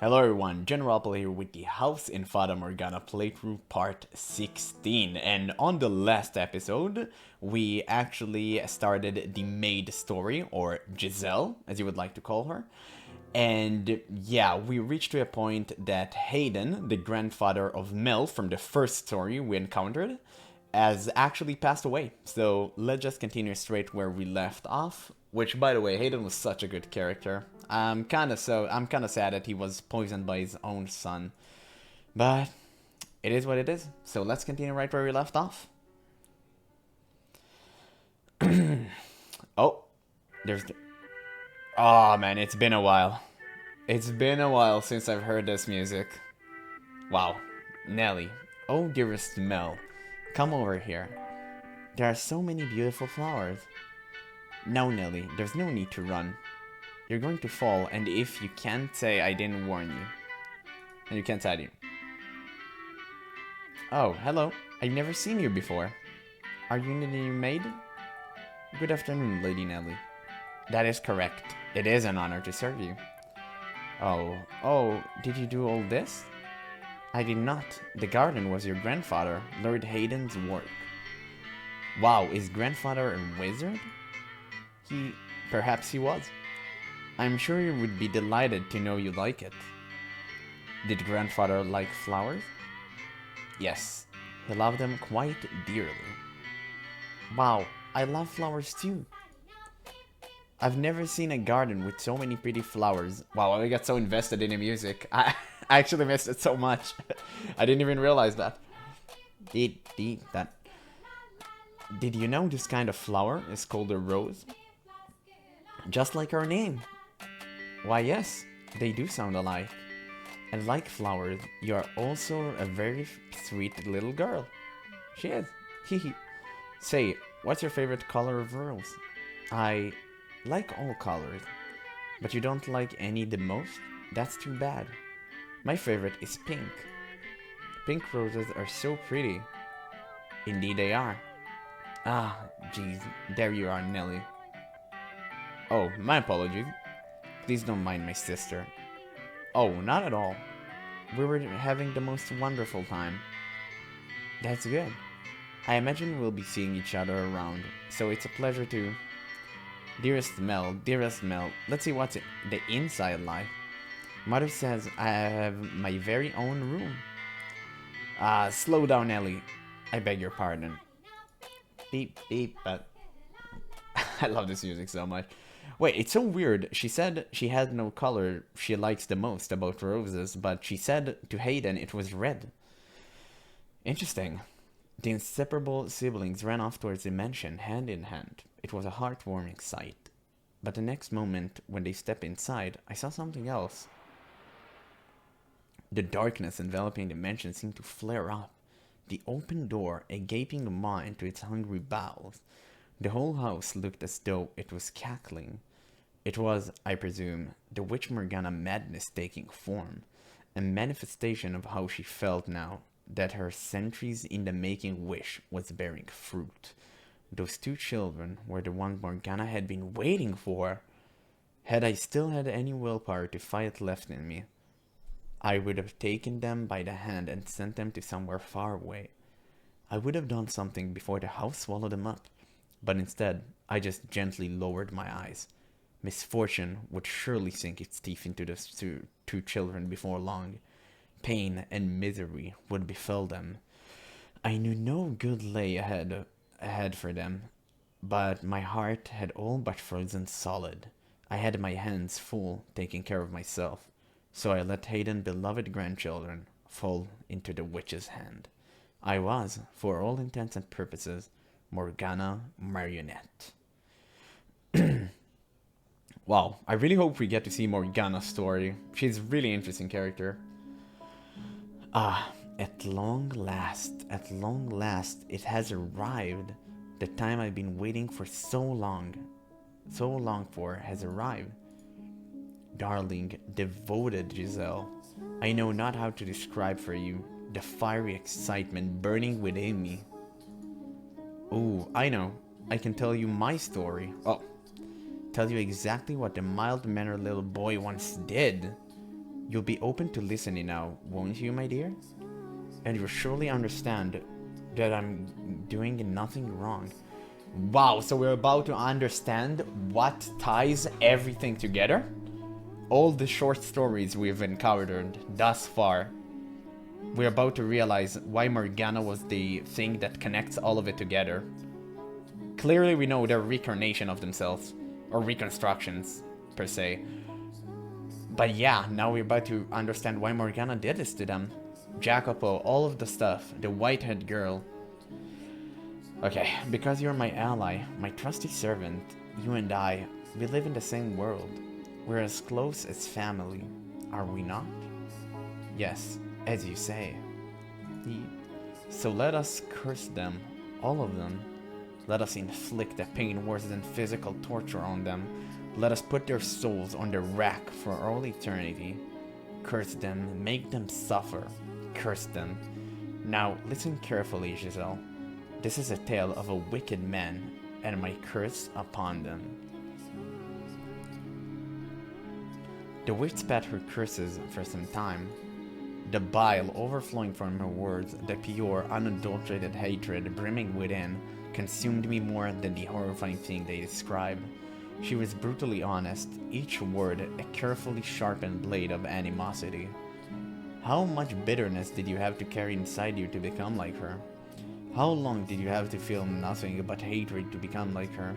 Hello everyone, GeneralApple here with the House in Fata Morgana playthrough part 16, and on the last episode we actually started the maid story, or Giselle as you would like to call her, and yeah, we reached to a point that Hayden, the grandfather of Mel from the first story we encountered, has actually passed away. So let's just continue straight where we left off. Which, by the way, Hayden was such a good character. I'm kind of sad that he was poisoned by his own son, but it is what it is. So let's continue right where we left off. Oh, there's. Oh man, it's been a while. It's been a while since I've heard this music. Wow, Nelly. Oh, dearest Mel, come over here. There are so many beautiful flowers. No, Nelly, there's no need to run. You're going to fall, and if you can't say I didn't warn you. And you can't say I didn't. Oh, hello. I've never seen you before. Are you the new maid? Good afternoon, Lady Nelly. That is correct. It is an honor to serve you. Oh, did you do all this? I did not. The garden was your grandfather, Lord Hayden's work. Wow, is grandfather a wizard? Perhaps he was. I'm sure you would be delighted to know you like it. Did grandfather like flowers? Yes, he loved them quite dearly. Wow, I love flowers too. I've never seen a garden with so many pretty flowers. Wow, I got so invested in the music. I actually missed it so much. I didn't even realize that. Did you know this kind of flower is called a rose? Just like our name. Why, yes, they do sound alike. And like flowers, you are also a very sweet little girl. She is. Hehe. Say, what's your favorite color of rose? I like all colors. But you don't like any the most? That's too bad. My favorite is pink. Pink roses are so pretty. Indeed they are. Ah, jeez, there you are, Nelly. Oh, my apologies. Please don't mind my sister. Oh, not at all. We were having the most wonderful time. That's good. I imagine we'll be seeing each other around, so it's a pleasure to... Dearest Mel, let's see what's the inside like. Mother says I have my very own room. Slow down, Ellie. I beg your pardon. Beep, beep, but... I love this music so much. Wait, it's so weird. She said she had no color she likes the most about roses, but she said to Hayden it was red. Interesting. The inseparable siblings ran off towards the mansion, hand in hand. It was a heartwarming sight. But the next moment, when they stepped inside, I saw something else. The darkness enveloping the mansion seemed to flare up. The open door, a gaping maw into its hungry bowels. The whole house looked as though it was cackling. It was, I presume, the Witch Morgana madness taking form, a manifestation of how she felt now that her centuries in the making wish was bearing fruit. Those two children were the ones Morgana had been waiting for. Had I still had any willpower to fight left in me, I would have taken them by the hand and sent them to somewhere far away. I would have done something before the house swallowed them up, but instead, I just gently lowered my eyes. Misfortune would surely sink its teeth into those two children before long. Pain and misery would befall them. I knew no good lay ahead for them, but my heart had all but frozen solid. I had my hands full taking care of myself, so I let Hayden's beloved grandchildren fall into the witch's hand. I was, for all intents and purposes, Morgana Marionette. Wow, I really hope we get to see Morgana's story. She's a really interesting character. At long last, it has arrived. The time I've been waiting for so long for has arrived. Darling, devoted Giselle, I know not how to describe for you the fiery excitement burning within me. Ooh, I know. I can tell you my story. Oh, tell you exactly what the mild-mannered little boy once did. You'll be open to listening now, won't you, my dear? And you'll surely understand that I'm doing nothing wrong. Wow, so we're about to understand what ties everything together? All the short stories we've encountered thus far, we're about to realize why Morgana was the thing that connects all of it together. Clearly we know they're reincarnation of themselves, or reconstructions, per se. But yeah, now we're about to understand why Morgana did this to them. GeneralApple, all of the stuff, the white-haired girl. Okay, because you're my ally, my trusty servant, you and I, we live in the same world. We're as close as family, are we not? Yes, as you say. So let us curse them, all of them. Let us inflict a pain worse than physical torture on them. Let us put their souls on the rack for all eternity. Curse them, make them suffer. Curse them. Now, listen carefully, Giselle. This is a tale of a wicked man, and my curse upon them. The witch spat her curses for some time. The bile overflowing from her words, the pure, unadulterated hatred brimming within, consumed me more than the horrifying thing they described. She was brutally honest, each word a carefully sharpened blade of animosity. How much bitterness did you have to carry inside you to become like her? How long did you have to feel nothing but hatred to become like her?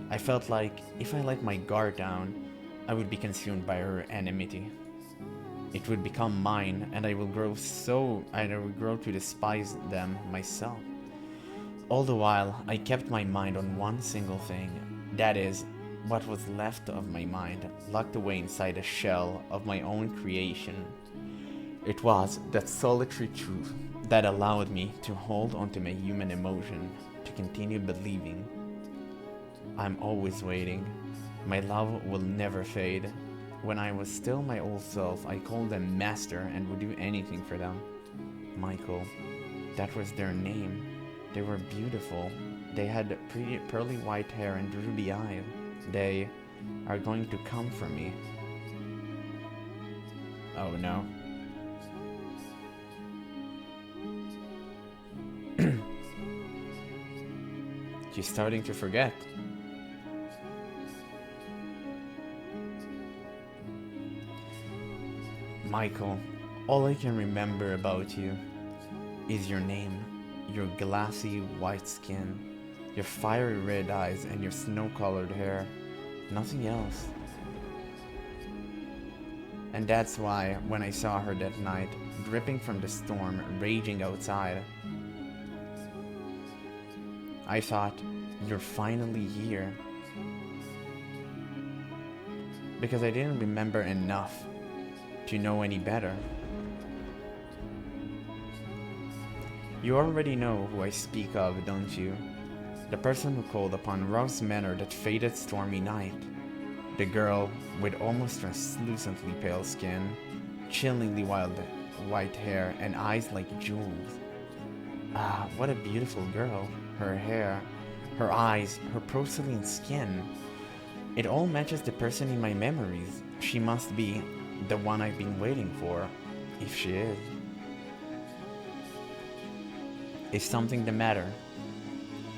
I felt like, if I let my guard down, I would be consumed by her enmity. It would become mine, and I will grow to despise them myself. All the while, I kept my mind on one single thing, that is, what was left of my mind, locked away inside a shell of my own creation. It was that solitary truth that allowed me to hold onto my human emotion, to continue believing. I'm always waiting. My love will never fade. When I was still my old self, I called them master and would do anything for them. Michael, that was their name. They were beautiful. They had pretty pearly white hair and ruby eyes. They are going to come for me. Oh no. She's starting to forget. Michael, all I can remember about you is your name, your glassy white skin, your fiery red eyes, and your snow-colored hair. Nothing else. And that's why, when I saw her that night, dripping from the storm raging outside, I thought, you're finally here. Because I didn't remember enough to know any better. You already know who I speak of, don't you? The person who called upon Rose Manor that faded stormy night. The girl with almost translucently pale skin, chillingly wild white hair, and eyes like jewels. Ah, what a beautiful girl. Her hair, her eyes, her porcelain skin. It all matches the person in my memories. She must be the one I've been waiting for, if she is. Is something the matter?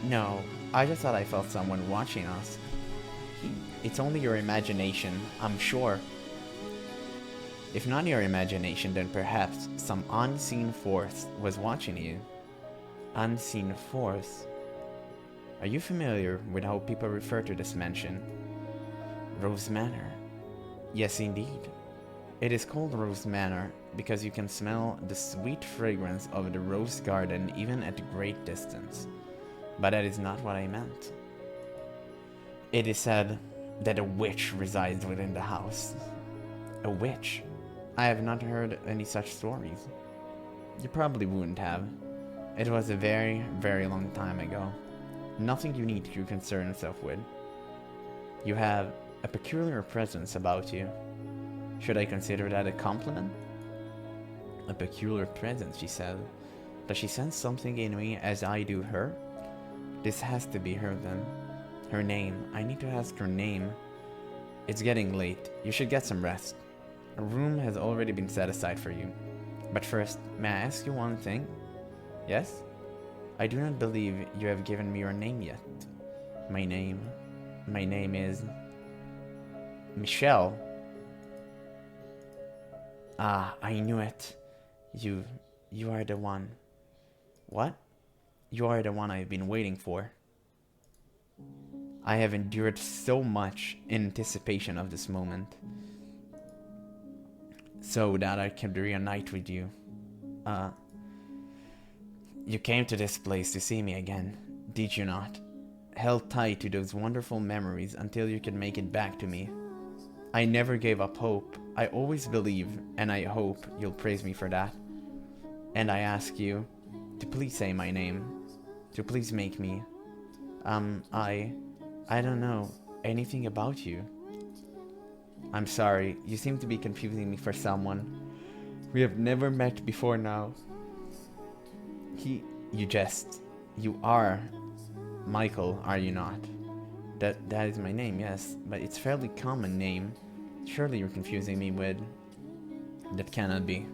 No, I just thought I felt someone watching us. It's only your imagination, I'm sure. If not your imagination, then perhaps some unseen force was watching you. Unseen force? Are you familiar with how people refer to this mansion? Rose Manor. Yes, indeed. It is called Rose Manor because you can smell the sweet fragrance of the rose garden even at great distance. But that is not what I meant. It is said that a witch resides within the house. A witch? I have not heard any such stories. You probably wouldn't have. It was a very, very long time ago. Nothing you need to concern yourself with. You have a peculiar presence about you. Should I consider that a compliment? A peculiar presence, she said. Does she sense something in me as I do her? This has to be her then. Her name. I need to ask her name. It's getting late. You should get some rest. A room has already been set aside for you. But first, may I ask you one thing? Yes? I do not believe you have given me your name yet. My name is... Michelle. Ah, I knew it. You are the one. What? You are the one I've been waiting for. I have endured so much in anticipation of this moment, so that I can reunite with you. You came to this place to see me again, did you not? Held tight to those wonderful memories until you could make it back to me. I never gave up hope. I always believe, and I hope you'll praise me for that. And I ask you to please say my name, to please make me, I don't know anything about you. I'm sorry, you seem to be confusing me for someone we have never met before now. You are Michael, are you not? That is my name, yes, but it's a fairly common name. Surely you're confusing me with... That cannot be.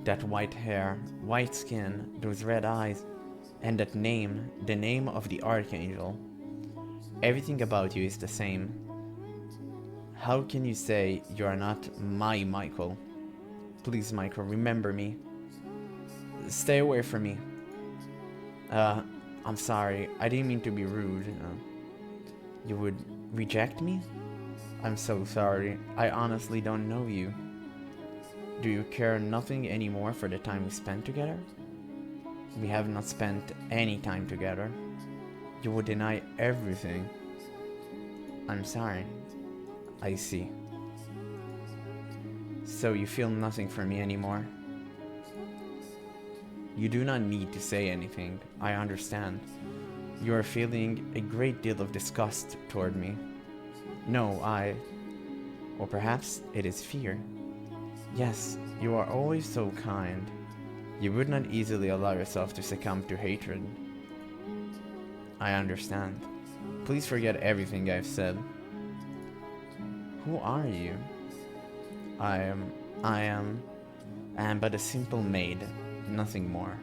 That white hair, white skin, those red eyes, and that name, the name of the Archangel. Everything about you is the same. How can you say you are not my Michael? Please, Michael, remember me. Stay away from me. I'm sorry, I didn't mean to be rude. You would reject me? I'm so sorry, I honestly don't know you. Do you care nothing anymore for the time we spent together? We have not spent any time together. You would deny everything. I'm sorry. I see. So you feel nothing for me anymore? You do not need to say anything, I understand. You are feeling a great deal of disgust toward me. No, or perhaps it is fear. Yes, you are always so kind. You would not easily allow yourself to succumb to hatred. I understand. Please forget everything I've said. Who are you? I am but a simple maid, nothing more.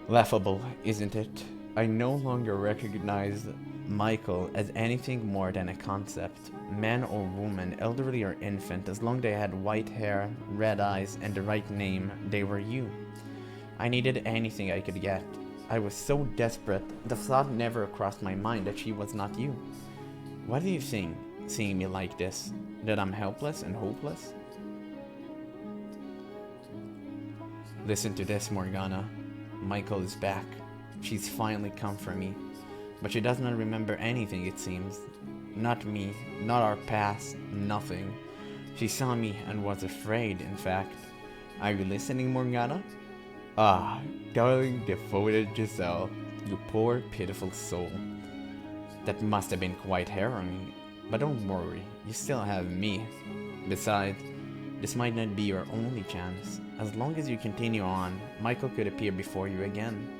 Laughable, isn't it? I no longer recognize Michael as anything more than a concept. Man or woman, elderly or infant, as long as they had white hair, red eyes, and the right name, they were you. I needed anything I could get. I was so desperate, the thought never crossed my mind that she was not you. What do you think, seeing me like this? That I'm helpless and hopeless? Listen to this, Morgana. Michael is back. She's finally come for me. But she does not remember anything, it seems. Not me, not our past, nothing. She saw me and was afraid, in fact. Are you listening, Morgana? Ah, darling, devoted Giselle, you poor, pitiful soul. That must have been quite harrowing. But don't worry, you still have me. Besides, this might not be your only chance. As long as you continue on, Michael could appear before you again.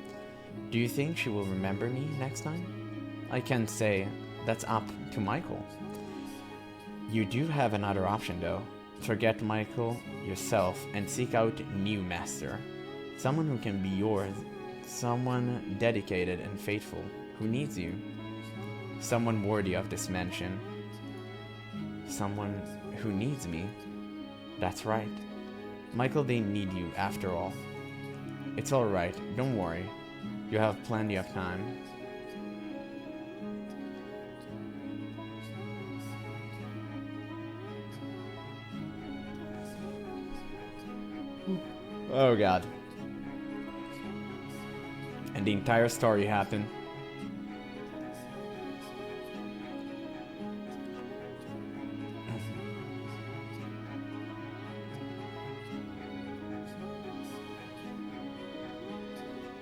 Do you think she will remember me next time? I can't say. That's up to Michael. You do have another option though. Forget Michael yourself and seek out a new master. Someone who can be yours. Someone dedicated and faithful, who needs you. Someone worthy of this mention. Someone who needs me. That's right. Michael didn't need you after all. It's alright, don't worry. You have plenty of time. Oh god. And the entire story happened.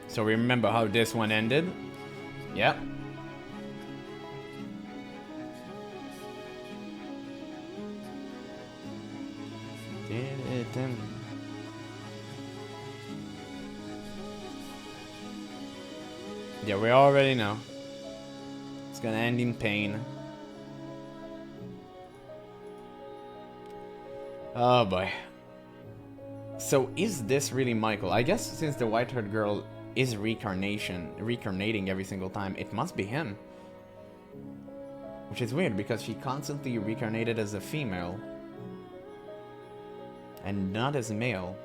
So remember how this one ended? Yep. Yeah, we already know. It's gonna end in pain. Oh boy. So is this really Michael? I guess since the white-haired girl is reincarnating every single time, it must be him. Which is weird because she constantly reincarnated as a female and not as a male.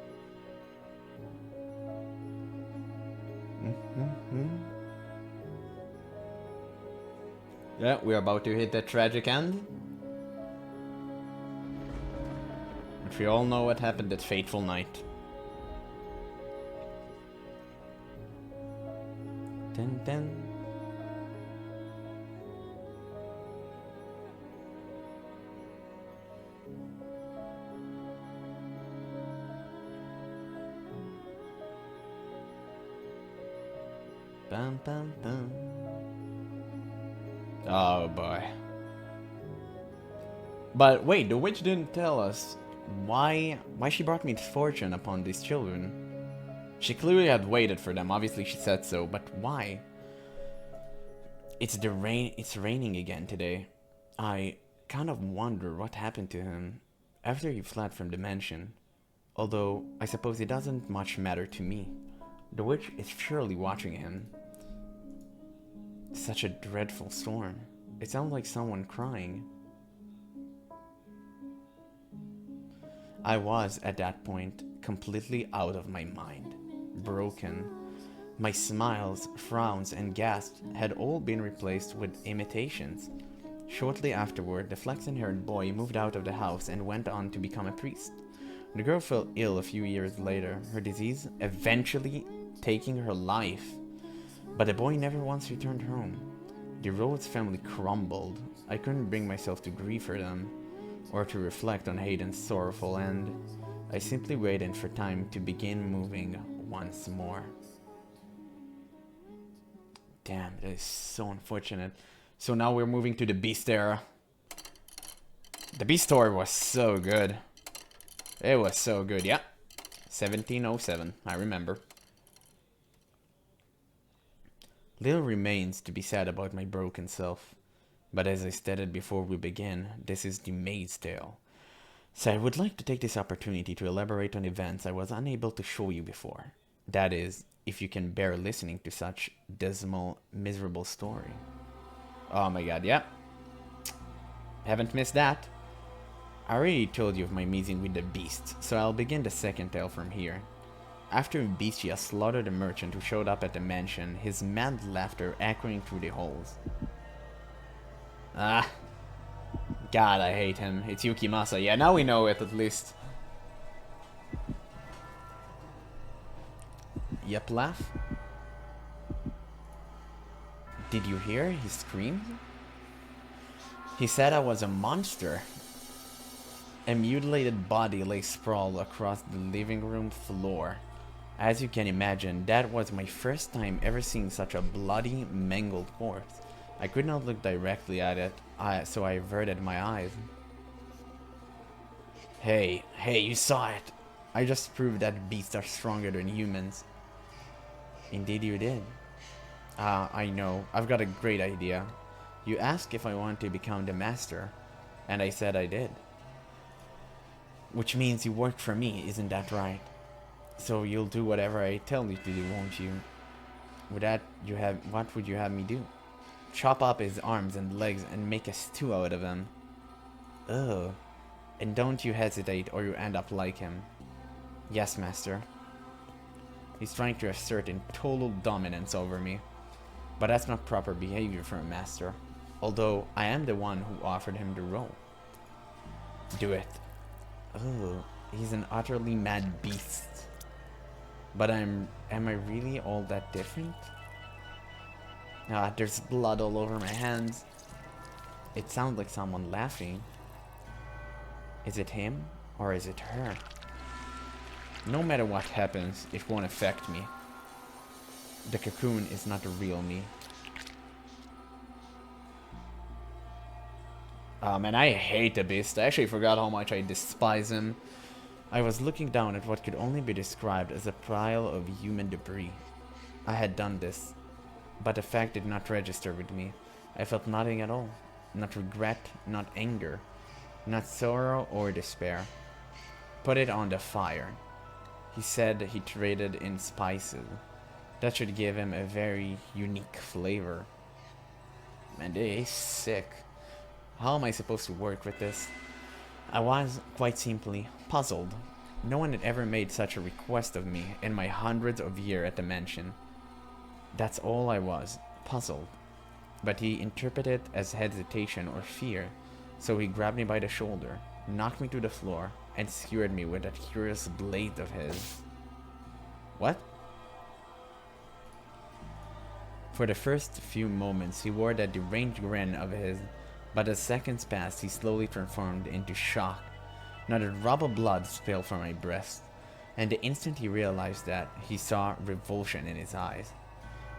Yeah, we're about to hit that tragic end. Which we all know what happened that fateful night. Dun dun. Bum, bum, bum. Oh boy. But wait, the witch didn't tell us why she brought misfortune upon these children. She clearly had waited for them, obviously she said so, but why? It's raining again today. I kind of wonder what happened to him after he fled from the mansion. Although, I suppose it doesn't much matter to me. The witch is surely watching him. Such a dreadful storm. It sounds like someone crying. I was, at that point, completely out of my mind. Broken. My smiles, frowns, and gasps had all been replaced with imitations. Shortly afterward, the flaxen-haired boy moved out of the house and went on to become a priest. The girl fell ill a few years later, her disease eventually taking her life. But the boy never once returned home. The Rhodes family crumbled. I couldn't bring myself to grieve for them, or to reflect on Hayden's sorrowful end. I simply waited for time to begin moving once more. Damn, that is so unfortunate. So now we're moving to the Beast era. The Beast story was so good. It was so good, yeah. 1707, I remember. Little remains to be said about my broken self. But as I stated before we begin, this is the Maid's Tale. So I would like to take this opportunity to elaborate on events I was unable to show you before. That is, if you can bear listening to such dismal, miserable story. Oh my god, yeah. Haven't missed that. I already told you of my meeting with the Beast, so I'll begin the second tale from here. After Beastia slaughtered a merchant who showed up at the mansion, his mad laughter echoing through the halls. Ah. God, I hate him. It's Yukimasa. Yeah, now we know it at least. Yep, laugh. Did you hear? He screamed. He said I was a monster. A mutilated body lay sprawled across the living room floor. As you can imagine, that was my first time ever seeing such a bloody, mangled corpse. I could not look directly at it, so I averted my eyes. Hey, you saw it. I just proved that beasts are stronger than humans. Indeed you did. I know. I've got a great idea. You asked if I wanted to become the master, and I said I did. Which means you work for me, isn't that right? So you'll do whatever I tell you to do, won't you? What would you have me do? Chop up his arms and legs and make a stew out of him. Ugh. And don't you hesitate or you end up like him. Yes, master. He's trying to assert in total dominance over me. But that's not proper behavior for a master. Although I am the one who offered him the role. Do it. Oh, he's an utterly mad beast. But am I really all that different? Ah, there's blood all over my hands. It sounds like someone laughing. Is it him or is it her? No matter what happens, it won't affect me. The cocoon is not the real me. Man, I hate the beast. I actually forgot how much I despise him. I was looking down at what could only be described as a pile of human debris. I had done this, but the fact did not register with me. I felt nothing at all. Not regret, not anger, not sorrow or despair. Put it on the fire. He said he traded in spices. That should give him a very unique flavor. Man, they sick. How am I supposed to work with this? I was, quite simply, puzzled. No one had ever made such a request of me in my hundreds of years at the mansion. That's all I was, puzzled. But he interpreted it as hesitation or fear, so he grabbed me by the shoulder, knocked me to the floor, and skewered me with that curious blade of his. What? For the first few moments, he wore that deranged grin of his, but as seconds passed, he slowly transformed into shock. Not a drop of blood spilled from my breast, and the instant he realized that, he saw revulsion in his eyes.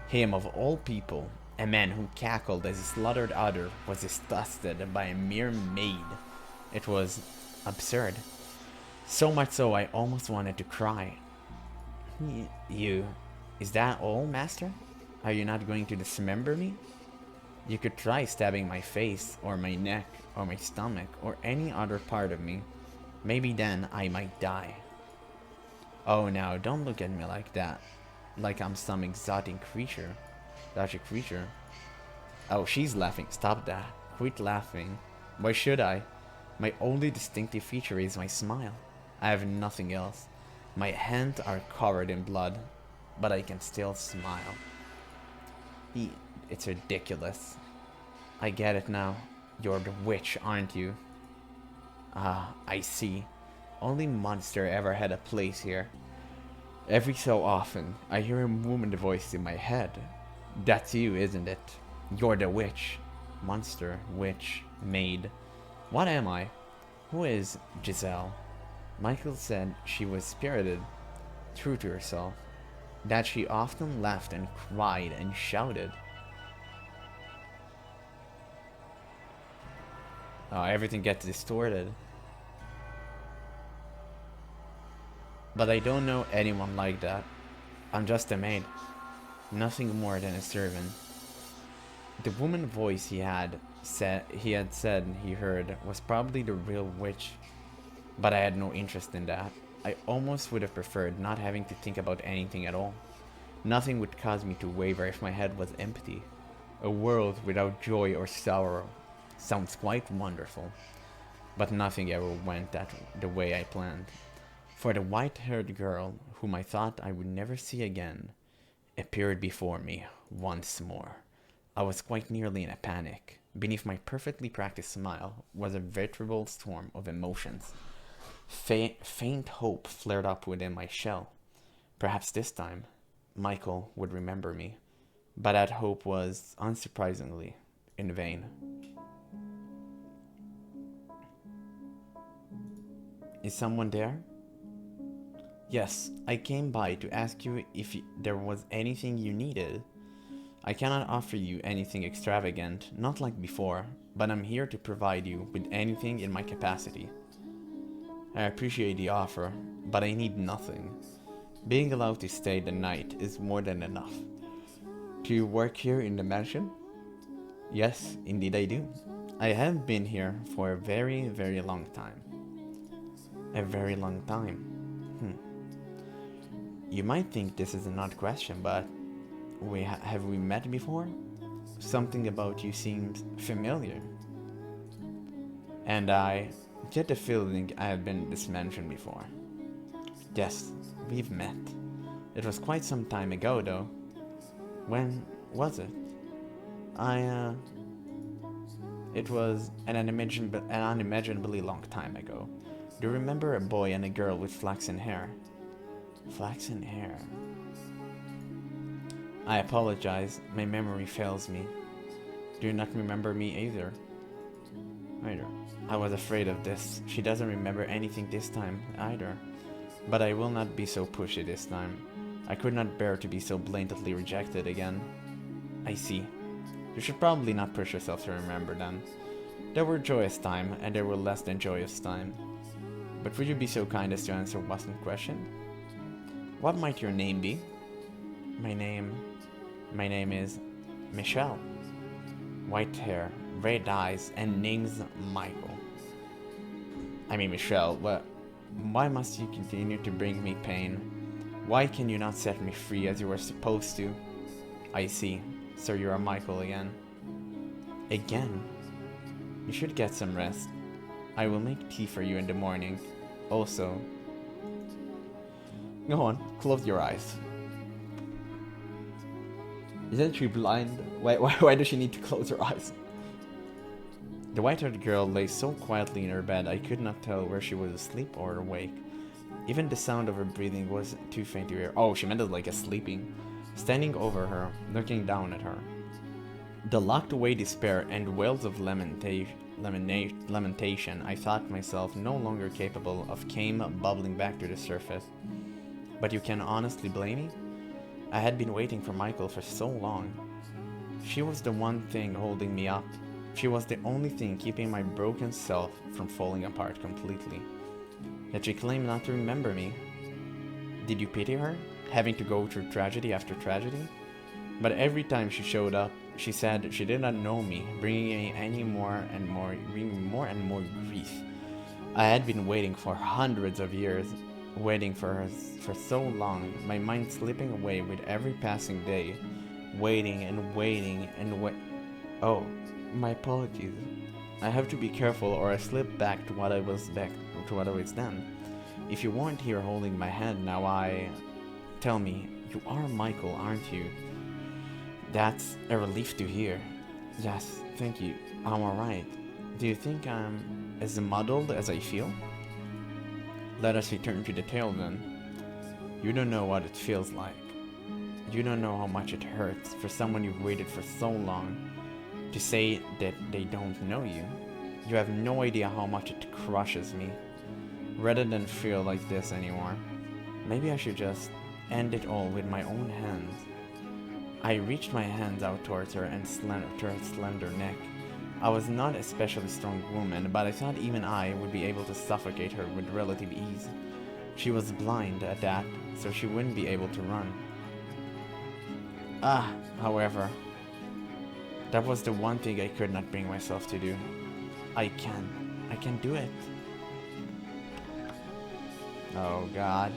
Him, of all people, a man who cackled as he slaughtered others, was disgusted by a mere maid. It was absurd. So much so I almost wanted to cry. You... Is that all, master? Are you not going to dismember me? You could try stabbing my face, or my neck, or my stomach, or any other part of me. Maybe then I might die. Oh, now don't look at me like that. Like I'm some exotic creature. Oh, she's laughing. Stop that. Quit laughing. Why should I? My only distinctive feature is my smile. I have nothing else. My hands are covered in blood, but I can still smile. It's ridiculous. I get it now. You're the witch, aren't you? Ah, I see. Only monster ever had a place here. Every so often, I hear a woman's voice in my head. That's you, isn't it? You're the witch. Monster, witch, maid. What am I? Who is Giselle? Michael said she was spirited, true to herself, that she often laughed and cried and shouted. Oh, everything gets distorted. But I don't know anyone like that. I'm just a maid. Nothing more than a servant. The woman voice he had said he heard was probably the real witch. But I had no interest in that. I almost would have preferred not having to think about anything at all. Nothing would cause me to waver if my head was empty. A world without joy or sorrow sounds quite wonderful. But nothing ever went the way I planned. For the white-haired girl, whom I thought I would never see again, appeared before me once more. I was quite nearly in a panic. Beneath my perfectly practiced smile was a veritable storm of emotions. Faint hope flared up within my shell. Perhaps this time, Michael would remember me. But that hope was, unsurprisingly, in vain. Is someone there? Yes, I came by to ask you if there was anything you needed. I cannot offer you anything extravagant, not like before, but I'm here to provide you with anything in my capacity. I appreciate the offer, but I need nothing. Being allowed to stay the night is more than enough. Do you work here in the mansion? Yes, indeed I do. I have been here for a very, very long time. A very long time. You might think this is an odd question, but have we met before? Something about you seems familiar. And I get the feeling I have been in this mansion before. Yes, we've met. It was quite some time ago, though. When was it? It was an unimaginably long time ago. Do you remember a boy and a girl with flaxen hair? Flaxen hair. I apologize, my memory fails me. Do you not remember me either? I was afraid of this. She doesn't remember anything this time either. But I will not be so pushy this time. I could not bear to be so blatantly rejected again. I see. You should probably not push yourself to remember then. There were joyous times, and there were less than joyous times. But would you be so kind as to answer one question? What might your name be? My name is Michelle. White hair, red eyes, and name's Michael. I mean Michelle, Why must you continue to bring me pain? Why can you not set me free as you were supposed to? I see. So you are Michael again. Again? You should get some rest. I will make tea for you in the morning. Also, go on, close your eyes. Isn't she blind? Why does she need to close her eyes? The white-haired girl lay so quietly in her bed I could not tell where she was asleep or awake. Even the sound of her breathing was too faint to hear. Oh, she meant it like a sleeping. Standing over her, looking down at her. The locked-away despair and wails of lamentation, I thought myself no longer capable of came bubbling back to the surface. But you can honestly blame me? I had been waiting for Michael for so long. She was the one thing holding me up. She was the only thing keeping my broken self from falling apart completely. Yet she claimed not to remember me. Did you pity her, having to go through tragedy after tragedy? But every time she showed up, she said she did not know me, bringing me more and more grief. I had been waiting for hundreds of years, waiting for her for so long, my mind slipping away with every passing day, waiting and waiting and wait. Oh, my apologies. I have to be careful or I slip back to what I was then. If you weren't here holding my hand now, Tell me, you are Michael, aren't you? That's a relief to hear. Yes, thank you. I'm alright. Do you think I'm as muddled as I feel? Let us return to the tale then. You don't know what it feels like. You don't know how much it hurts for someone you've waited for so long to say that they don't know you. You have no idea how much it crushes me. Rather than feel like this anymore, maybe I should just end it all with my own hands. I reached my hands out towards her and to her slender neck. I was not a especially strong woman, but I thought even I would be able to suffocate her with relative ease. She was blind at that, so she wouldn't be able to run. However, that was the one thing I could not bring myself to do. I can do it. Oh God.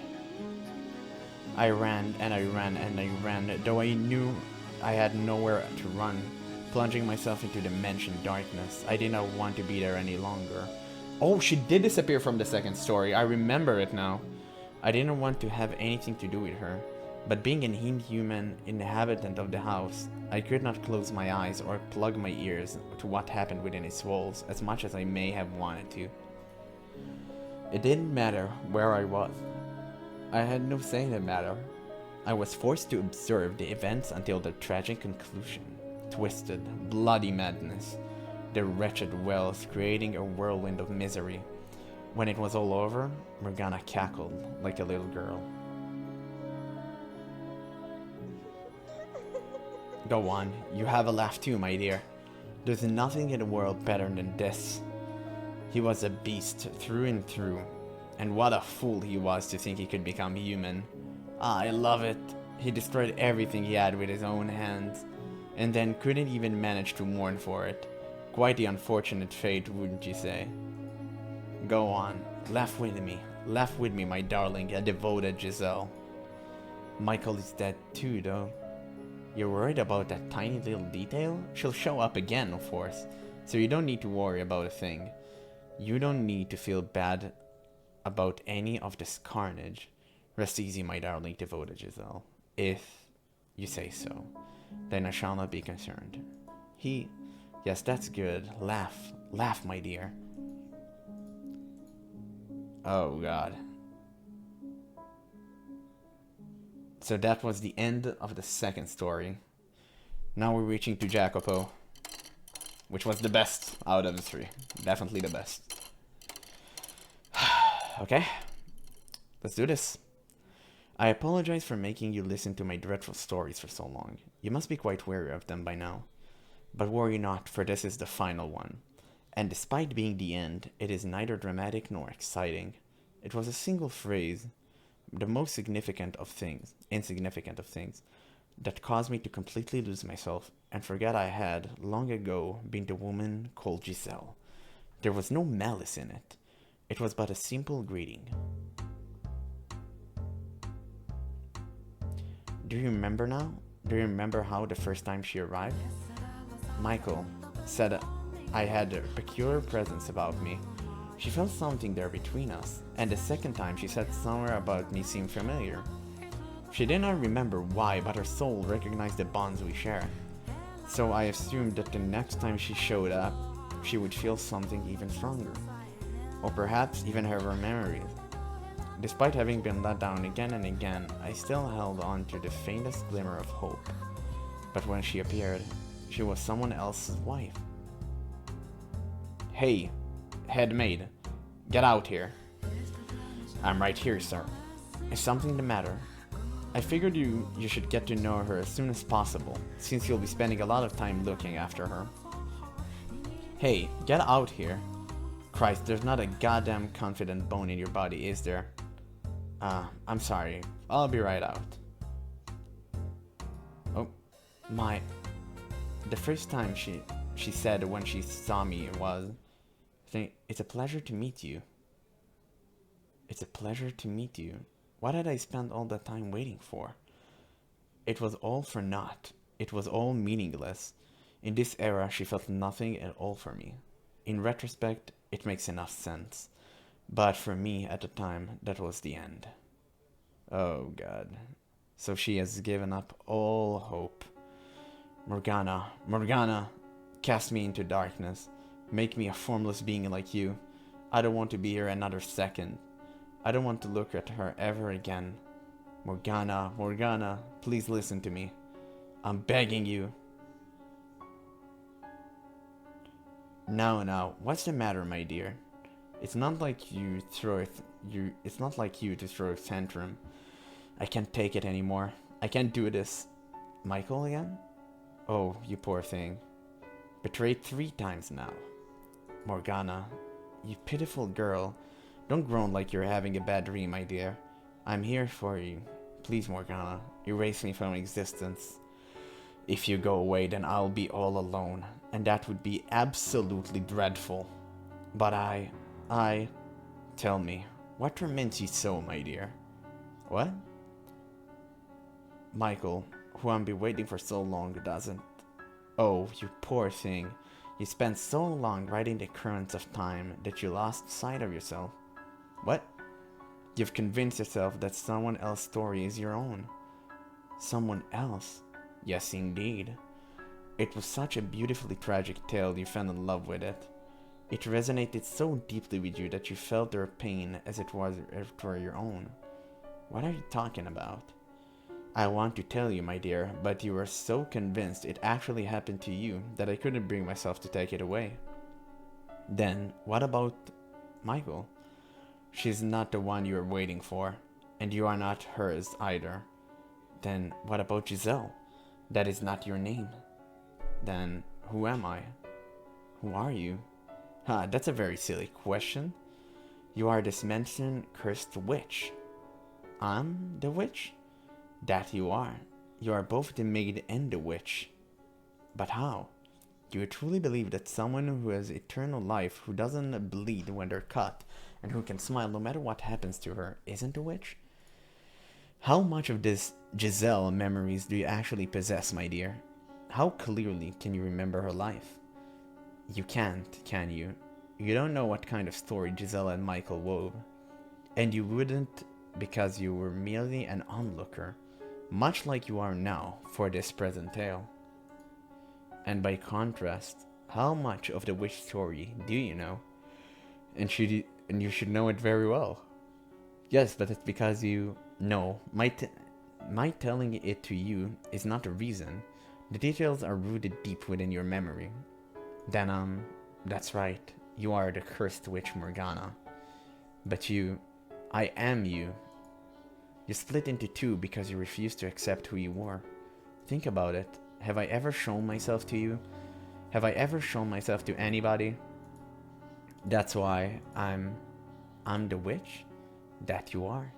I ran and I ran and I ran, though I knew I had nowhere to run, plunging myself into dimension darkness. I did not want to be there any longer. Oh, she did disappear from the second story. I remember it now. I didn't want to have anything to do with her, but being an inhuman inhabitant of the house, I could not close my eyes or plug my ears to what happened within its walls as much as I may have wanted to. It didn't matter where I was. I had no say in the matter. I was forced to observe the events until their tragic conclusion. Twisted, bloody madness. The wretched wells creating a whirlwind of misery. When it was all over, Morgana cackled like a little girl. Go on, you have a laugh too, my dear. There's nothing in the world better than this. He was a beast through and through. And what a fool he was to think he could become human. I love it. He destroyed everything he had with his own hands, and then couldn't even manage to mourn for it. Quite the unfortunate fate, wouldn't you say? Go on, laugh with me, my darling, a devoted Giselle. Michael is dead too, though. You're worried about that tiny little detail? She'll show up again, of course, so you don't need to worry about a thing. You don't need to feel bad about any of this carnage. Rest easy, my darling devoted Giselle. If you say so, then I shall not be concerned. Yes, that's good. Laugh, my dear. Oh God. So that was the end of the second story. Now we're reaching to Jacopo, which was the best out of the three. Definitely the best. Okay, let's do this. I apologize for making you listen to my dreadful stories for so long. You must be quite weary of them by now. But worry not, for this is the final one. And despite being the end, it is neither dramatic nor exciting. It was a single phrase, the most insignificant of things, that caused me to completely lose myself and forget I had, long ago, been the woman called Giselle. There was no malice in it. It was but a simple greeting. Do you remember now? Do you remember how the first time she arrived? Michael said I had a peculiar presence about me. She felt something there between us, and the second time she said somewhere about me seemed familiar. She did not remember why, but her soul recognized the bonds we share. So I assumed that the next time she showed up, she would feel something even stronger. Or perhaps even have her memories. Despite having been let down again and again, I still held on to the faintest glimmer of hope. But when she appeared, she was someone else's wife. Hey, head maid, get out here. I'm right here, sir. Is something the matter? I figured you should get to know her as soon as possible, since you'll be spending a lot of time looking after her. Hey, get out here. Christ, there's not a goddamn confident bone in your body, is there? I'm sorry. I'll be right out. Oh, my... The first time she said when she saw me was, it's a pleasure to meet you. It's a pleasure to meet you. What had I spent all that time waiting for? It was all for naught. It was all meaningless. In this era, she felt nothing at all for me. In retrospect, it makes enough sense. But for me, at the time, that was the end. Oh God. So she has given up all hope. Morgana, Morgana, cast me into darkness. Make me a formless being like you. I don't want to be here another second. I don't want to look at her ever again. Morgana, Morgana, please listen to me. I'm begging you. Now, what's the matter, my dear? It's not like you to throw a tantrum. I can't take it anymore. I can't do this. Michael again? Oh, you poor thing. Betrayed 3 times now. Morgana, you pitiful girl. Don't groan like you're having a bad dream, my dear. I'm here for you. Please, Morgana, erase me from existence. If you go away, then I'll be all alone, and that would be absolutely dreadful. But tell me, what torments you so, my dear? What? Michael, who I've been waiting for so long, doesn't. Oh, you poor thing. You spent so long riding the currents of time that you lost sight of yourself. What? You've convinced yourself that someone else's story is your own. Someone else? Yes, indeed. It was such a beautifully tragic tale you fell in love with it. It resonated so deeply with you that you felt their pain as it were your own. What are you talking about? I want to tell you, my dear, but you were so convinced it actually happened to you that I couldn't bring myself to take it away. Then, what about Michael? She's not the one you are waiting for, and you are not hers either. Then, what about Giselle? That is not your name. Then, who am I? Who are you? That's a very silly question. You are this mentioned cursed witch. I'm the witch? That you are. You are both the maid and the witch. But how? Do you truly believe that someone who has eternal life, who doesn't bleed when they're cut, and who can smile no matter what happens to her, isn't a witch? How much of this Giselle memories do you actually possess, my dear? How clearly can you remember her life? You can't, can you? You don't know what kind of story Giselle and Michael wove. And you wouldn't because you were merely an onlooker, much like you are now for this present tale. And by contrast, how much of the witch story do you know? And you should know it very well. Yes, but it's because you know. My telling it to you is not the reason. The details are rooted deep within your memory. Then, that's right. You are the cursed witch Morgana. But I am you. You split into 2 because you refused to accept who you were. Think about it. Have I ever shown myself to you? Have I ever shown myself to anybody? That's why I'm the witch that you are.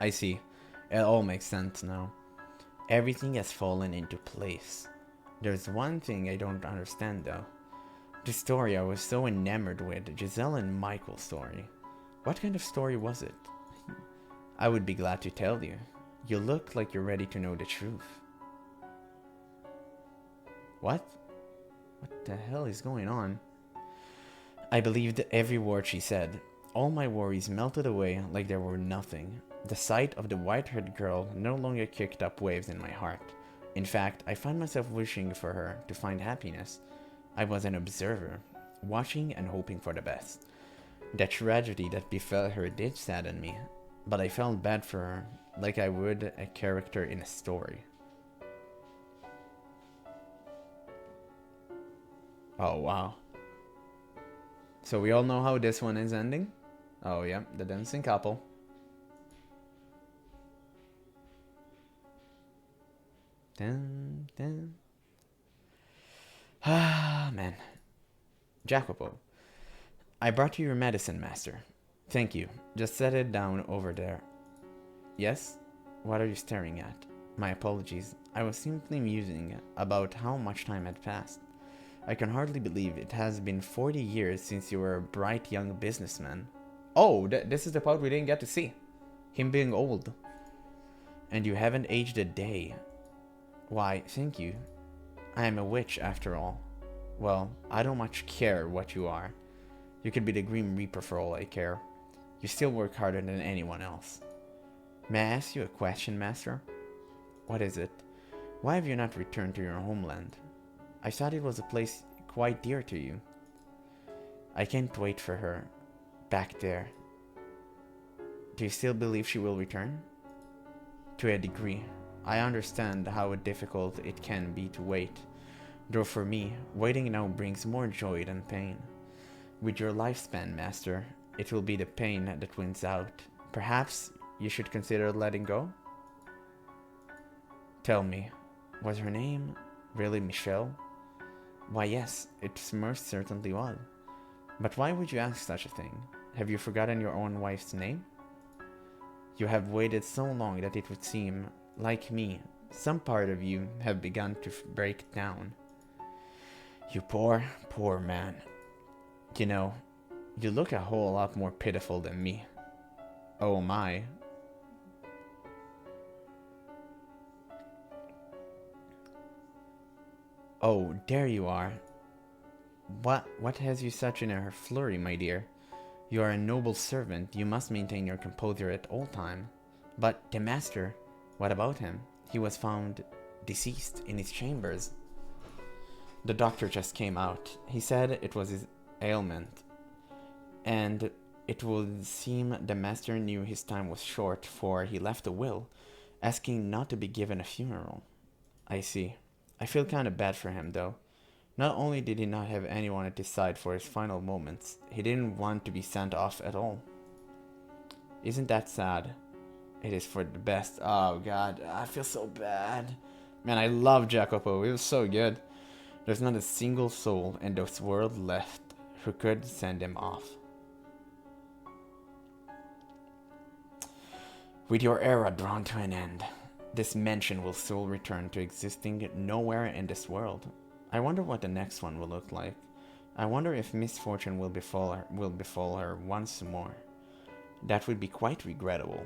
I see. It all makes sense now. Everything has fallen into place. There's one thing I don't understand though. The story I was so enamored with, Giselle and Michael's story. What kind of story was it? I would be glad to tell you. You look like you're ready to know the truth. What? What the hell is going on? I believed every word she said. All my worries melted away like they were nothing. The sight of the white-haired girl no longer kicked up waves in my heart. In fact, I found myself wishing for her to find happiness. I was an observer, watching and hoping for the best. The tragedy that befell her did sadden me, but I felt bad for her, like I would a character in a story. Oh, wow. So we all know how this one is ending? Oh, yeah, the dancing couple. Dun, dun. Ah, man. Jacopo, I brought you your medicine, master. Thank you. Just set it down over there. Yes? What are you staring at? My apologies. I was simply musing about how much time had passed. I can hardly believe it has been 40 years since you were a bright young businessman. Oh, this is the part we didn't get to see. Him being old. And you haven't aged a day. Why, thank you. I am a witch, after all. Well, I don't much care what you are. You could be the Grim Reaper for all I care. You still work harder than anyone else. May I ask you a question, master? What is it? Why have you not returned to your homeland? I thought it was a place quite dear to you. I can't wait for her. Back there. Do you still believe she will return? To a degree. I understand how difficult it can be to wait. Though for me, waiting now brings more joy than pain. With your lifespan, master, it will be the pain that wins out. Perhaps you should consider letting go? Tell me, was her name really Michelle? Why yes, it most certainly was. But why would you ask such a thing? Have you forgotten your own wife's name? You have waited so long that it would seem, like me, some part of you have begun to break down. You poor, poor man. You know, you look a whole lot more pitiful than me. Oh my. Oh, there you are. What has you such in a flurry, my dear? You are a noble servant, you must maintain your composure at all time. But the master, what about him? He was found deceased in his chambers. The doctor just came out. He said it was his ailment. And it would seem the master knew his time was short, for he left a will, asking not to be given a funeral. I see. I feel kinda bad for him, though. Not only did he not have anyone at his side for his final moments, he didn't want to be sent off at all. Isn't that sad? It is for the best. Oh god, I feel so bad. Man, I love Jacopo. He was so good. There's not a single soul in this world left who could send him off. With your era drawn to an end, this mansion will still return to existing nowhere in this world. I wonder what the next one will look like. I wonder if misfortune will befall her once more. That would be quite regrettable.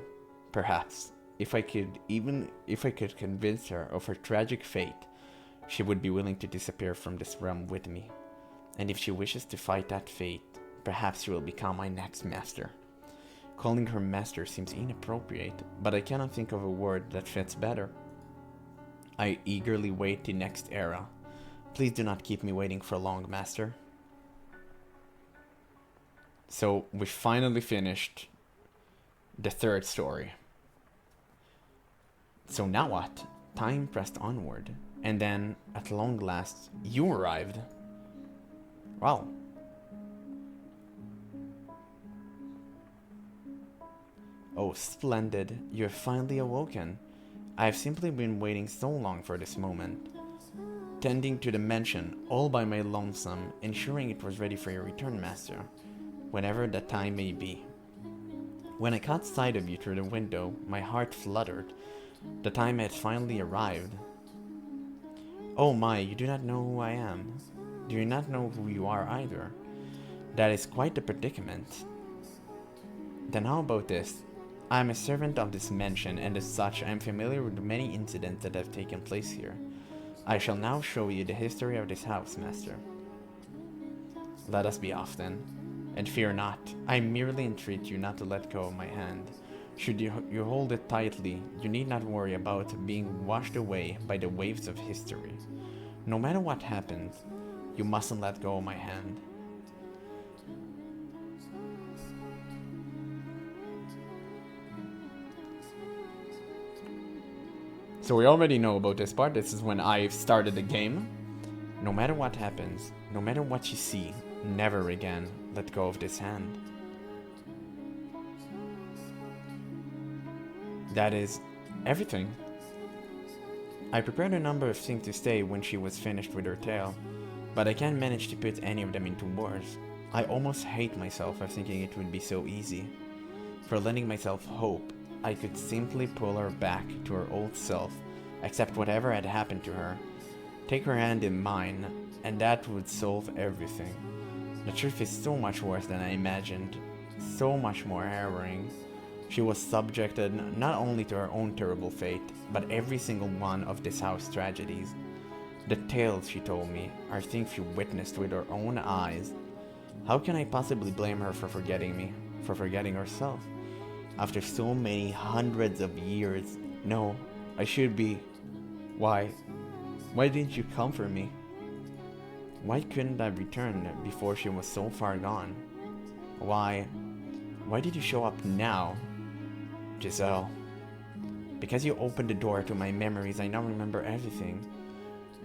Perhaps, if I could convince her of her tragic fate, she would be willing to disappear from this realm with me. And if she wishes to fight that fate, perhaps she will become my next master. Calling her master seems inappropriate, but I cannot think of a word that fits better. I eagerly wait the next era. Please do not keep me waiting for long, master. So we finally finished the third story. So now what? Time pressed onward, and then, at long last, you arrived. Wow. Oh, splendid. You have finally awoken. I have simply been waiting so long for this moment. Tending to the mansion, all by my lonesome, ensuring it was ready for your return, master, whenever that time may be. When I caught sight of you through the window, my heart fluttered. The time had finally arrived. Oh my, you do not know who I am. do you not know who you are either? That is quite the predicament. Then how about this? I am a servant of this mansion, and as such I am familiar with many incidents that have taken place here. I shall now show you the history of this house, master. Let us be off then. And fear not, I merely entreat you not to let go of my hand. Should you hold it tightly, you need not worry about being washed away by the waves of history. No matter what happens, you mustn't let go of my hand. So we already know about this part. This is when I started the game. No matter what happens, no matter what you see, never again let go of this hand. That is everything. I prepared a number of things to say when she was finished with her tale, but I can't manage to put any of them into words. I almost hate myself for thinking it would be so easy. For letting myself hope I could simply pull her back to her old self, accept whatever had happened to her, take her hand in mine, and that would solve everything. The truth is so much worse than I imagined, so much more harrowing. She was subjected not only to her own terrible fate, but every single one of this house's tragedies. The tales she told me are things she witnessed with her own eyes. How can I possibly blame her for forgetting me, for forgetting herself? After so many hundreds of years, no, I should be. Why didn't you comfort me? Why couldn't I return before she was so far gone? Why did you show up now? Giselle. Because you opened the door to my memories, I now remember everything.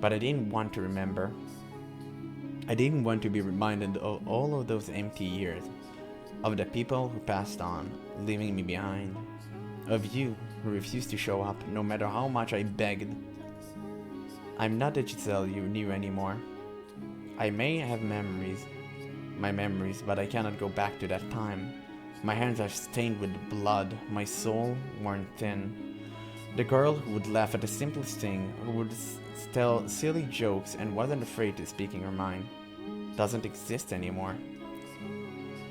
But I didn't want to remember. I didn't want to be reminded of all of those empty years. Of the people who passed on, leaving me behind. Of you, who refused to show up, no matter how much I begged. I'm not the Giselle you knew anymore. I may have my memories, but I cannot go back to that time. My hands are stained with blood, my soul worn thin. The girl who would laugh at the simplest thing, who would tell silly jokes and wasn't afraid to speak her mind, doesn't exist anymore.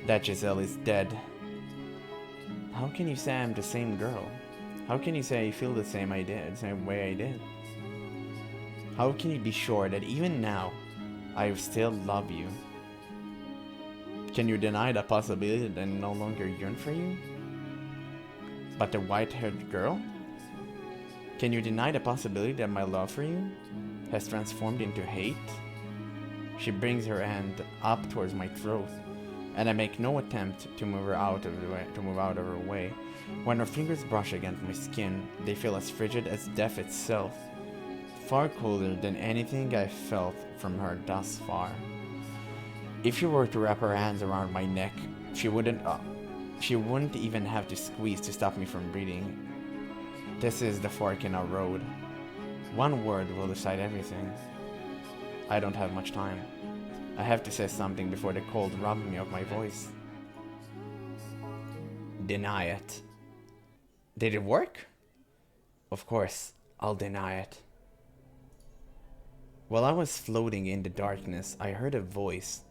That Giselle is dead. How can you say I'm the same girl? How can you say I feel the same way I did? How can you be sure that even now, I still love you? Can you deny the possibility that I no longer yearn for you? But the white-haired girl? Can you deny the possibility that my love for you has transformed into hate? She brings her hand up towards my throat, and I make no attempt to move out of her way. When her fingers brush against my skin, they feel as frigid as death itself, far colder than anything I've felt from her thus far. If she were to wrap her hands around my neck, she wouldn't even have to squeeze to stop me from breathing. This is the fork in our road. One word will decide everything. I don't have much time. I have to say something before the cold robs me of my voice. Deny it. Did it work? Of course, I'll deny it. While I was floating in the darkness, I heard a voice.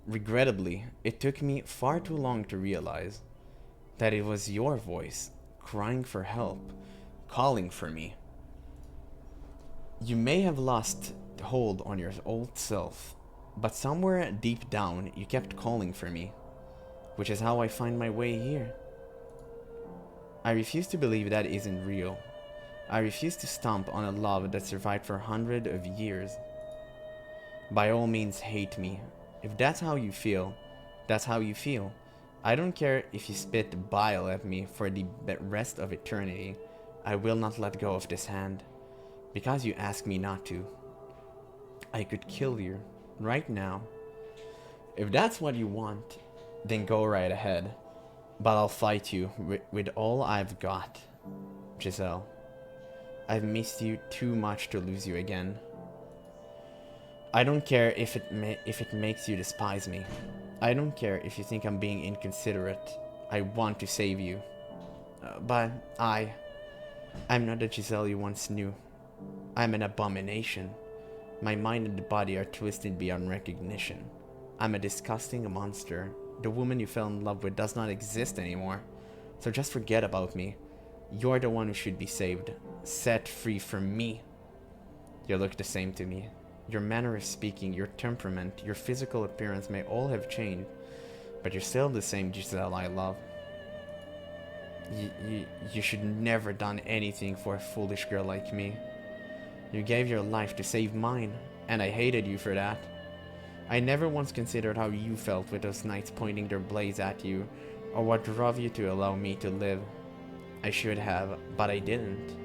Regrettably, it took me far too long to realize that it was your voice, crying for help, calling for me. You may have lost hold on your old self, but somewhere deep down you kept calling for me, which is how I find my way here. I refuse to believe that isn't real. I refuse to stomp on a love that survived for hundreds of years. By all means, hate me. If that's how you feel, that's how you feel. I don't care if you spit bile at me for the rest of eternity. I will not let go of this hand, because you ask me not to. I could kill you right now. If that's what you want, then go right ahead. But I'll fight you with all I've got. Giselle, I've missed you too much to lose you again. I don't care if it makes you despise me. I don't care if you think I'm being inconsiderate. I want to save you. But I'm not the Giselle you once knew. I'm an abomination. My mind and body are twisted beyond recognition. I'm a disgusting monster. The woman you fell in love with does not exist anymore. So just forget about me. You're the one who should be saved. Set free from me. You look the same to me. Your manner of speaking, your temperament, your physical appearance may all have changed, but you're still the same Giselle I love. You should never done anything for a foolish girl like me. You gave your life to save mine, and I hated you for that. I never once considered how you felt with those knights pointing their blades at you, or what drove you to allow me to live. I should have, but I didn't.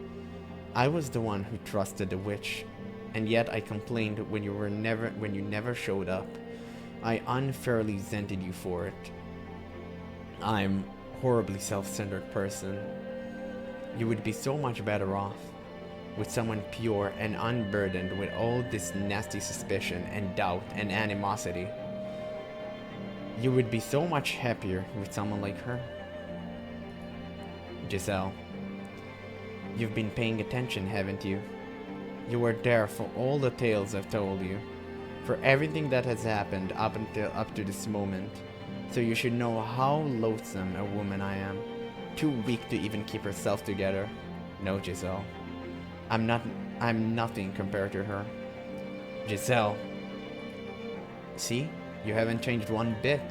I was the one who trusted the witch, and yet I complained when you never showed up. I unfairly resented you for it. I'm a horribly self-centered person. You would be so much better off with someone pure and unburdened with all this nasty suspicion and doubt and animosity. You would be so much happier with someone like her. Giselle, you've been paying attention, haven't you? You were there for all the tales I've told you, for everything that has happened up to this moment, so you should know how loathsome a woman I am, too weak to even keep herself together. No, Giselle, I'm nothing compared to her. Giselle, see, you haven't changed one bit.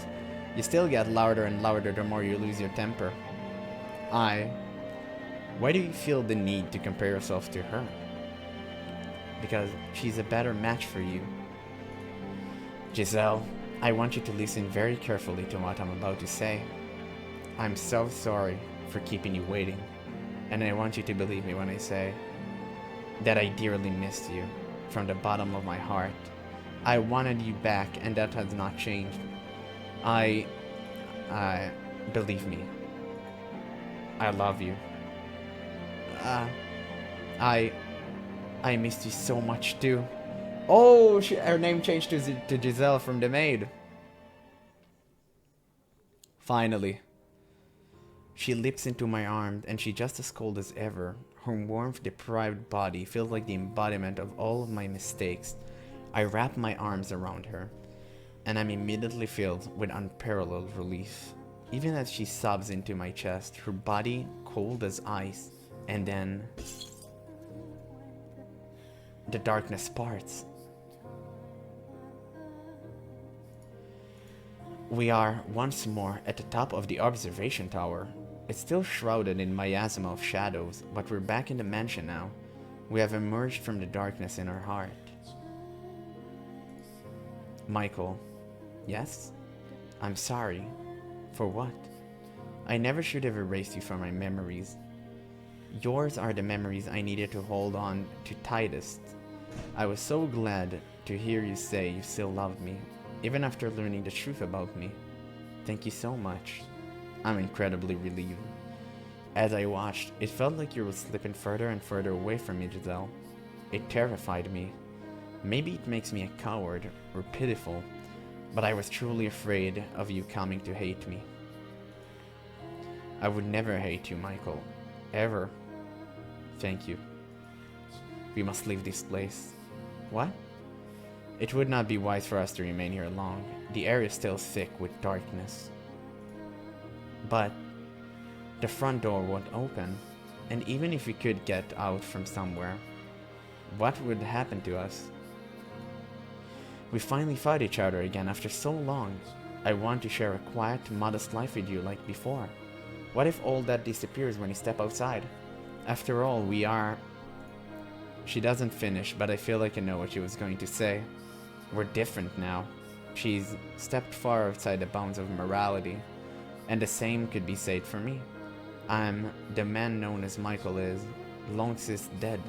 You still get louder and louder the more you lose your temper. Why do you feel the need to compare yourself to her? Because she's a better match for you. Giselle, I want you to listen very carefully to what I'm about to say. I'm so sorry for keeping you waiting, and I want you to believe me when I say that I dearly missed you from the bottom of my heart. I wanted you back, and that has not changed. Believe me, I love you. I missed you so much too. Oh, her name changed to Giselle from the maid. Finally. She leaps into my arms, and she's just as cold as ever. Her warmth-deprived body feels like the embodiment of all of my mistakes. I wrap my arms around her, and I'm immediately filled with unparalleled relief. Even as she sobs into my chest, her body cold as ice, and then the darkness parts. We are once more at the top of the observation tower. It's still shrouded in miasma of shadows, but we're back in the mansion now. We have emerged from the darkness in our heart. Michael, yes? I'm sorry. For what? I never should have erased you from my memories. Yours are the memories I needed to hold on to tightest. I was so glad to hear you say you still loved me, even after learning the truth about me. Thank you so much. I'm incredibly relieved. As I watched, it felt like you were slipping further and further away from me, Giselle. It terrified me. Maybe it makes me a coward or pitiful, but I was truly afraid of you coming to hate me. I would never hate you, Michael. Ever. Thank you. We must leave this place. What? It would not be wise for us to remain here long. The air is still thick with darkness. But the front door won't open, and even if we could get out from somewhere, what would happen to us? We finally fought each other again after so long. I want to share a quiet, modest life with you like before. What if all that disappears when you step outside? After all, we are... She doesn't finish, but I feel like I know what she was going to say. We're different now. She's stepped far outside the bounds of morality, and the same could be said for me. I'm the man known as Michael is, long since dead.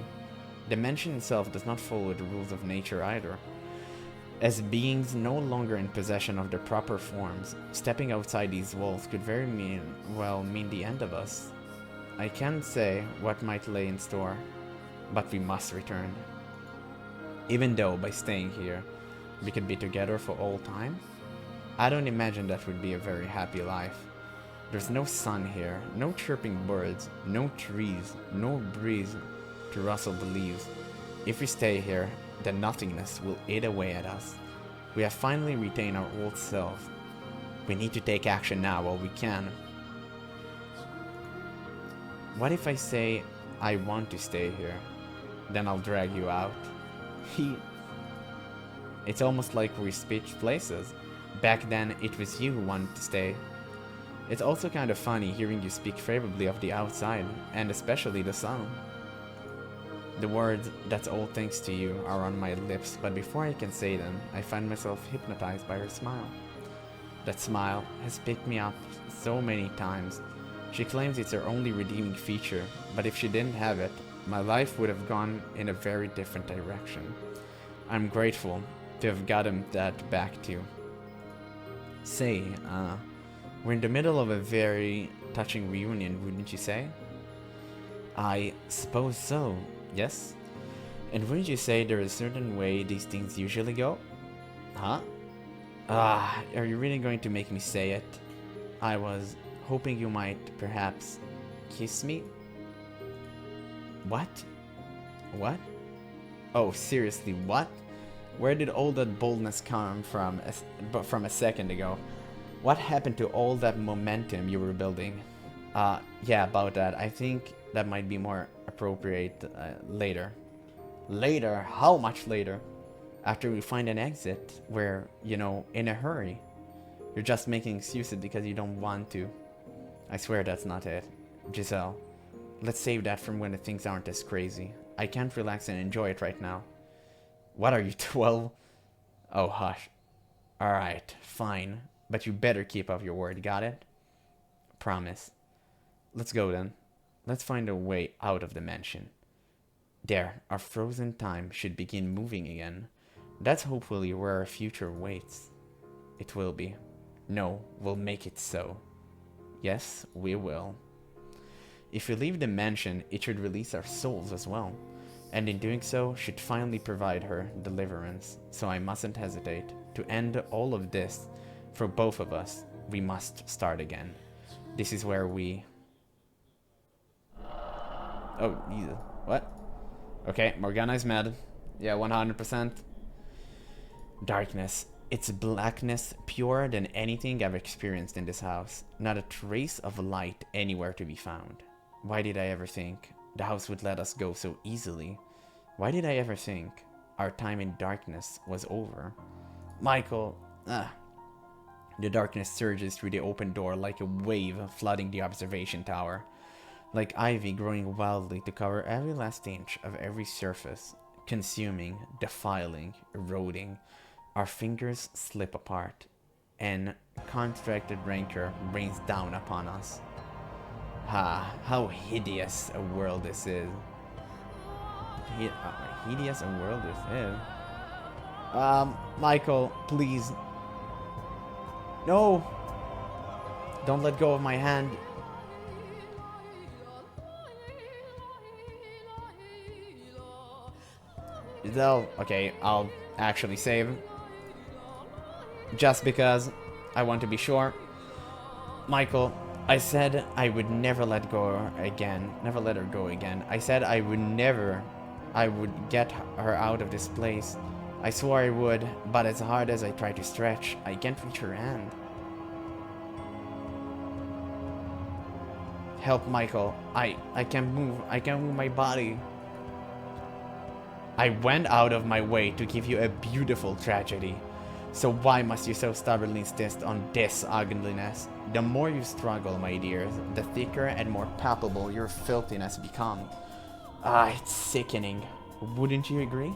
The mansion itself does not follow the rules of nature either. As beings no longer in possession of their proper forms, stepping outside these walls could very well mean the end of us. I can't say what might lay in store, but we must return. Even though by staying here, we could be together for all time, I don't imagine that would be a very happy life. There's no sun here, no chirping birds, no trees, no breeze to rustle the leaves. If we stay here, The nothingness will eat away at us. We have finally retained our old selves. We need to take action now while we can. What if I say I want to stay here? Then I'll drag you out. It's almost like we switched places. Back then, it was you who wanted to stay. It's also kind of funny hearing you speak favorably of the outside, and especially the sun. The words, "that's all thanks to you," are on my lips, but before I can say them, I find myself hypnotized by her smile. That smile has picked me up so many times. She claims it's her only redeeming feature, but if she didn't have it, my life would have gone in a very different direction. I'm grateful to have gotten that back too. Say, we're in the middle of a very touching reunion, wouldn't you say? I suppose so, yes? And wouldn't you say there's a certain way these things usually go? Huh? Are you really going to make me say it? I was hoping you might perhaps kiss me? What? What? Oh, seriously, what? Where did all that boldness come from a second ago? What happened to all that momentum you were building? Yeah, about that. I think that might be more appropriate later. Later? How much later? After we find an exit, we're, in a hurry. You're just making excuses because you don't want to. I swear that's not it. Giselle, let's save that from when the things aren't as crazy. I can't relax and enjoy it right now. What are you, 12? Oh, hush. Alright, fine. But you better keep up your word, got it? Promise. Let's go then. Let's find a way out of the mansion. There, our frozen time should begin moving again. That's hopefully where our future waits. It will be. No, we'll make it so. Yes, we will. If we leave the mansion, it should release our souls as well. And in doing so, should finally provide her deliverance. So I mustn't hesitate. To end all of this, for both of us, we must start again. This is where we... Oh, what? Okay, Morgana is mad. Yeah, 100%. Darkness. It's blackness purer than anything I've experienced in this house. Not a trace of light anywhere to be found. Why did I ever think the house would let us go so easily? Why did I ever think our time in darkness was over? Michael, The darkness surges through the open door like a wave flooding the observation tower. Like ivy growing wildly to cover every last inch of every surface, consuming, defiling, eroding. Our fingers slip apart, and contracted rancor rains down upon us. How hideous a world this is. Hideous a world this is. Michael, please. No! Don't let go of my hand. Okay, I'll actually save. Just because I want to be sure. Michael, I said I would never let go again. Never let her go again. I said I would get her out of this place. I swore I would, but as hard as I try to stretch, I can't reach her hand. Help, Michael. I can't move. I can't move my body. I went out of my way to give you a beautiful tragedy. So why must you so stubbornly insist on this ugliness? The more you struggle, my dears, the thicker and more palpable your filthiness becomes. It's sickening. Wouldn't you agree?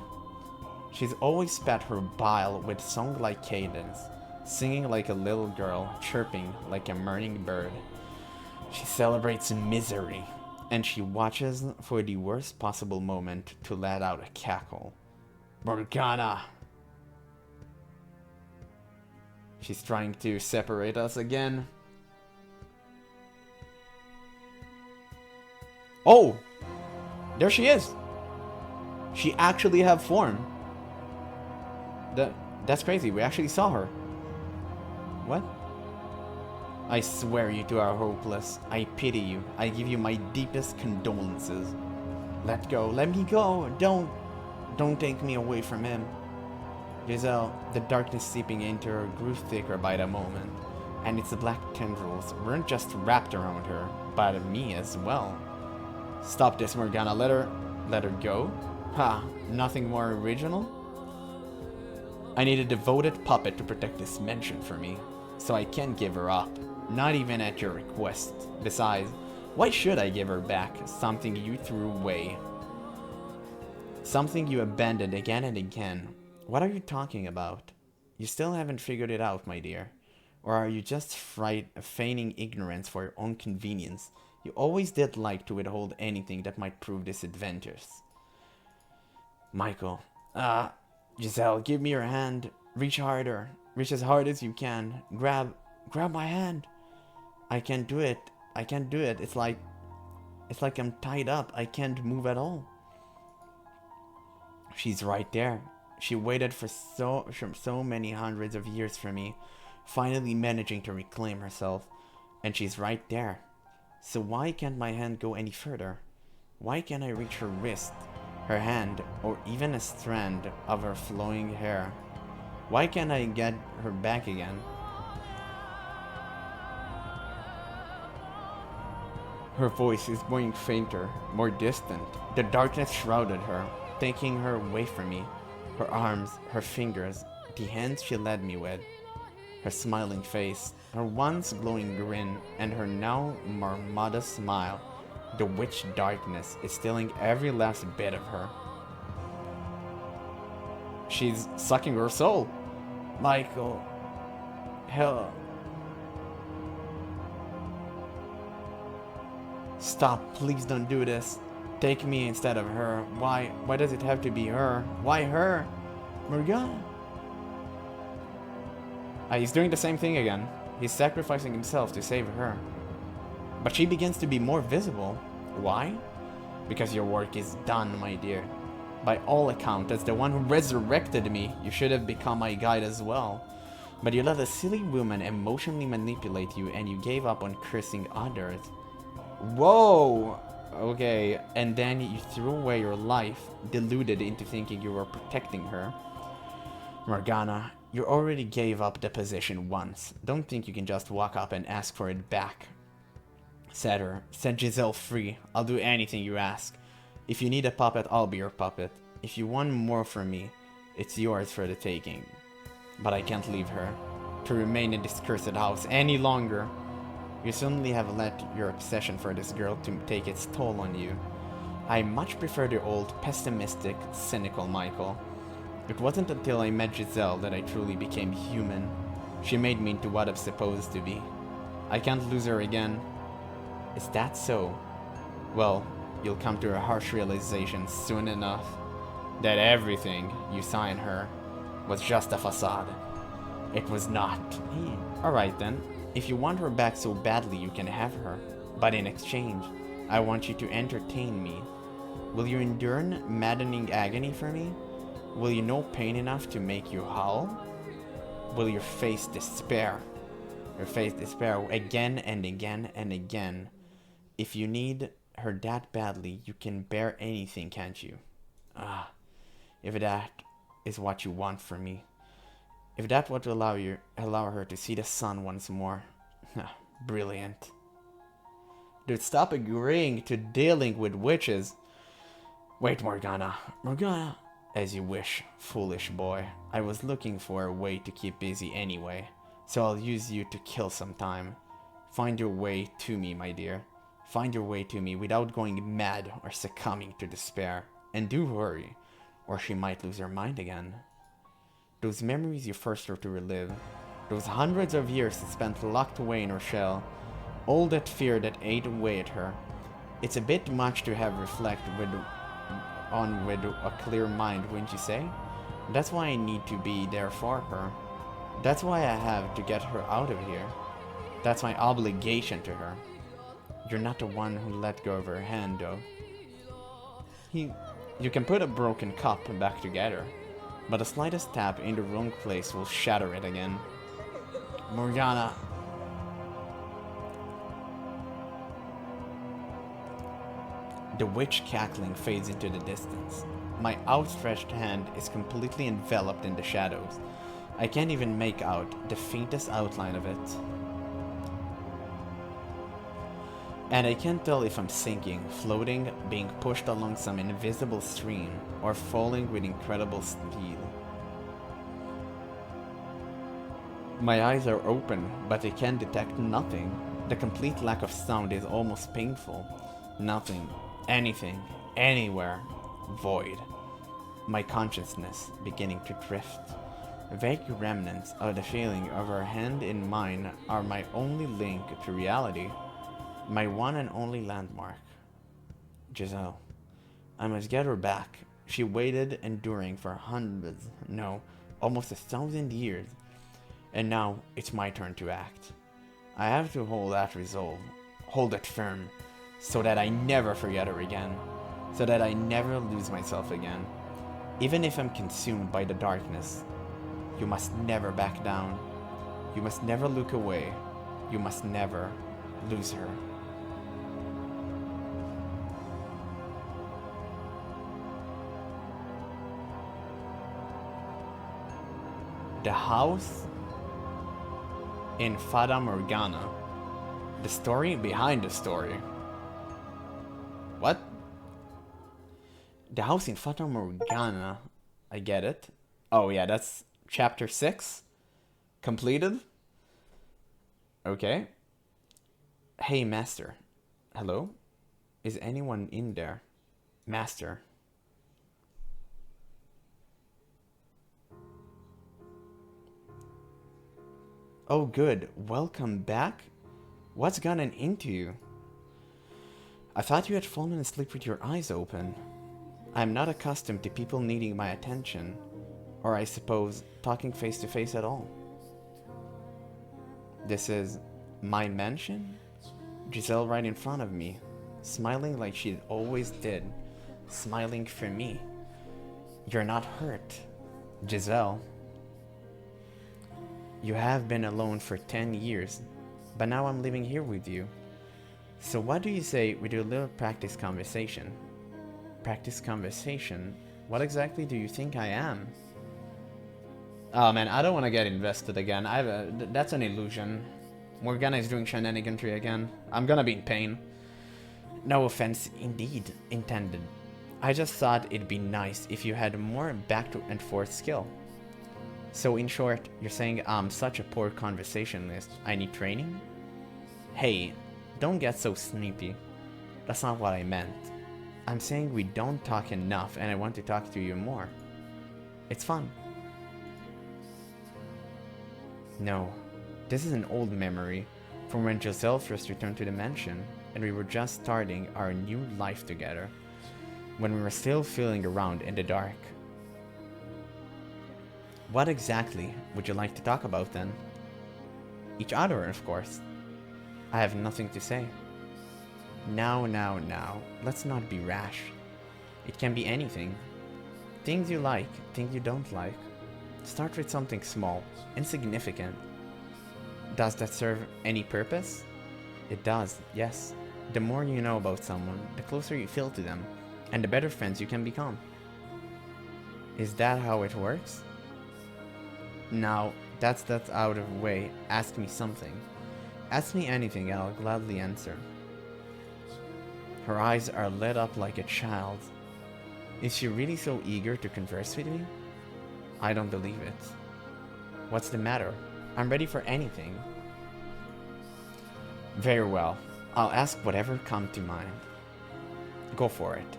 She's always spat her bile with song-like cadence, singing like a little girl, chirping like a mourning bird. She celebrates misery, and she watches for the worst possible moment to let out a cackle. Morgana! She's trying to separate us again. Oh! There she is! She actually have form. That's crazy. We actually saw her. What? I swear you two are hopeless. I pity you. I give you my deepest condolences. Let go. Let me go. Don't. Don't take me away from him. Giselle, the darkness seeping into her grew thicker by the moment, and its black tendrils weren't just wrapped around her, but me as well. Stop this, Morgana. Let her go? Ha, nothing more original? I need a devoted puppet to protect this mansion for me, so I can't give her up, not even at your request. Besides, why should I give her back something you threw away? Something you abandoned again and again. What are you talking about? You still haven't figured it out, my dear. Or are you just feigning ignorance for your own convenience? You always did like to withhold anything that might prove disadvantageous. Michael, Giselle, give me your hand. Reach harder. Reach as hard as you can. Grab my hand. I can't do it. It's like I'm tied up. I can't move at all. She's right there. She waited for so many hundreds of years for me, finally managing to reclaim herself, and she's right there. So why can't my hand go any further? Why can't I reach her wrist, her hand, or even a strand of her flowing hair? Why can't I get her back again? Her voice is growing fainter, more distant. The darkness shrouded her, taking her away from me. Her arms, her fingers, the hands she led me with, her smiling face, her once glowing grin, and her now more modest smile. The witch darkness is stealing every last bit of her. She's sucking her soul. Michael. Hell. Stop, please don't do this. Take me instead of her. Why does it have to be her? Why her? Morgana. He's doing the same thing again. He's sacrificing himself to save her. But she begins to be more visible. Why? Because your work is done, my dear. By all accounts, as the one who resurrected me, you should have become my guide as well. But you let a silly woman emotionally manipulate you, and you gave up on cursing others. Whoa! Okay, and then you threw away your life, deluded into thinking you were protecting her. Morgana, you already gave up the position once. Don't think you can just walk up and ask for it back. Set Giselle free. I'll do anything you ask. If you need a puppet, I'll be your puppet. If you want more from me, it's yours for the taking. But I can't leave her to remain in this cursed house any longer. You certainly have let your obsession for this girl to take its toll on you. I much prefer the old, pessimistic, cynical Michael. It wasn't until I met Giselle that I truly became human. She made me into what I'm supposed to be. I can't lose her again. Is that so? Well, you'll come to a harsh realization soon enough that everything you saw in her was just a facade. It was not. Alright then. If you want her back so badly, you can have her. But in exchange, I want you to entertain me. Will you endure maddening agony for me? Will you know pain enough to make you howl? Will your face despair? Your face despair again and again and again. If you need her that badly, you can bear anything, can't you? If that is what you want from me. If that would allow her to see the sun once more. Brilliant. Dude, stop agreeing to dealing with witches. Wait, Morgana. Morgana. As you wish, foolish boy. I was looking for a way to keep busy anyway, so I'll use you to kill some time. Find your way to me, my dear. Find your way to me without going mad or succumbing to despair. And do hurry, or she might lose her mind again. Those memories you forced her to relive, those hundreds of years spent locked away in her shell, all that fear that ate away at her. It's a bit much to have reflect on with a clear mind, wouldn't you say? That's why I need to be there for her. That's why I have to get her out of here. That's my obligation to her. You're not the one who let go of her hand, though. You can put a broken cup back together, but the slightest tap in the wrong place will shatter it again. Morgana. The witch cackling fades into the distance. My outstretched hand is completely enveloped in the shadows. I can't even make out the faintest outline of it. And I can't tell if I'm sinking, floating, being pushed along some invisible stream, or falling with incredible speed. My eyes are open, but I can detect nothing. The complete lack of sound is almost painful. Nothing, anything, anywhere. Void. My consciousness beginning to drift. Vague remnants of the feeling of her hand in mine are my only link to reality. My one and only landmark. Giselle. I must get her back. She waited enduring for hundreds, no, almost 1,000 years. And now it's my turn to act. I have to hold that resolve, hold it firm, so that I never forget her again, so that I never lose myself again. Even if I'm consumed by the darkness, you must never back down. You must never look away. You must never lose her. The house in Fata Morgana. The story behind the story. What? The house in Fata Morgana. I get it. Oh yeah, that's chapter 6. Completed. Okay. Hey, master. Hello? Is anyone in there? Master. Oh good, welcome back? What's gotten into you? I thought you had fallen asleep with your eyes open. I'm not accustomed to people needing my attention, or I suppose, talking face to face at all. This is my mansion? Giselle right in front of me, smiling like she always did, smiling for me. You're not hurt, Giselle. You have been alone for 10 years, but now I'm living here with you. So what do you say we do a little practice conversation? Practice conversation? What exactly do you think I am? Oh man, I don't want to get invested again. That's an illusion. Morgana is doing shenaniganry again. I'm gonna be in pain. No offense indeed intended. I just thought it'd be nice if you had more back and forth skill. So in short, you're saying I'm such a poor conversationalist, I need training? Hey, don't get so sneaky. That's not what I meant. I'm saying we don't talk enough and I want to talk to you more. It's fun. No, this is an old memory from when Giselle first returned to the mansion and we were just starting our new life together, when we were still feeling around in the dark. What exactly would you like to talk about then? Each other, of course. I have nothing to say. Now, let's not be rash. It can be anything. Things you like, things you don't like. Start with something small, insignificant. Does that serve any purpose? It does, yes. The more you know about someone, the closer you feel to them, and the better friends you can become. Is that how it works? Now, that's out of the way. Ask me something. Ask me anything and I'll gladly answer. Her eyes are lit up like a child's. Is she really so eager to converse with me? I don't believe it. What's the matter? I'm ready for anything. Very well. I'll ask whatever comes to mind. Go for it.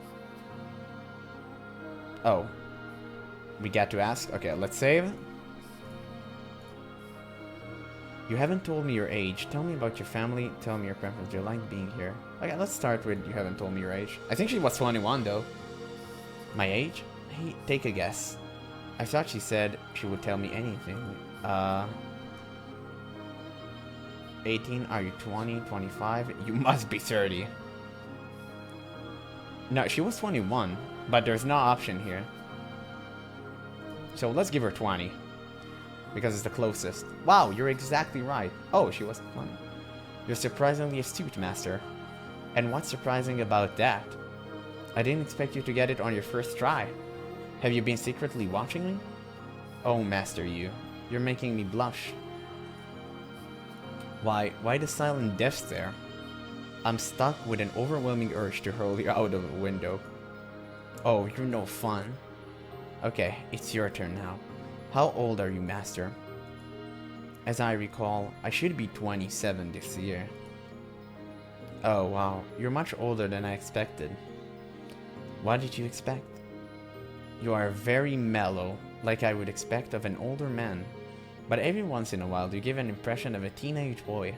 Oh. We got to ask? Okay, let's save. You haven't told me your age. Tell me about your family. Tell me your preference. Do you like being here? Okay, let's start with you haven't told me your age. I think she was 21 though. My age? Hey, take a guess. I thought she said she would tell me anything. 18? Are you 20? 25? You must be 30. No, she was 21, but there's no option here. So let's give her 20. Because it's the closest. Wow, you're exactly right. Oh, she was 20. You're surprisingly astute, Master. And what's surprising about that? I didn't expect you to get it on your first try. Have you been secretly watching me? Oh, Master, you're making me blush. Why the silent death stare? I'm stuck with an overwhelming urge to hurl you out of a window. Oh, you're no fun. Okay, it's your turn now. How old are you, Master? As I recall, I should be 27 this year. Oh wow, you're much older than I expected. What did you expect? You are very mellow, like I would expect of an older man. But every once in a while you give an impression of a teenage boy.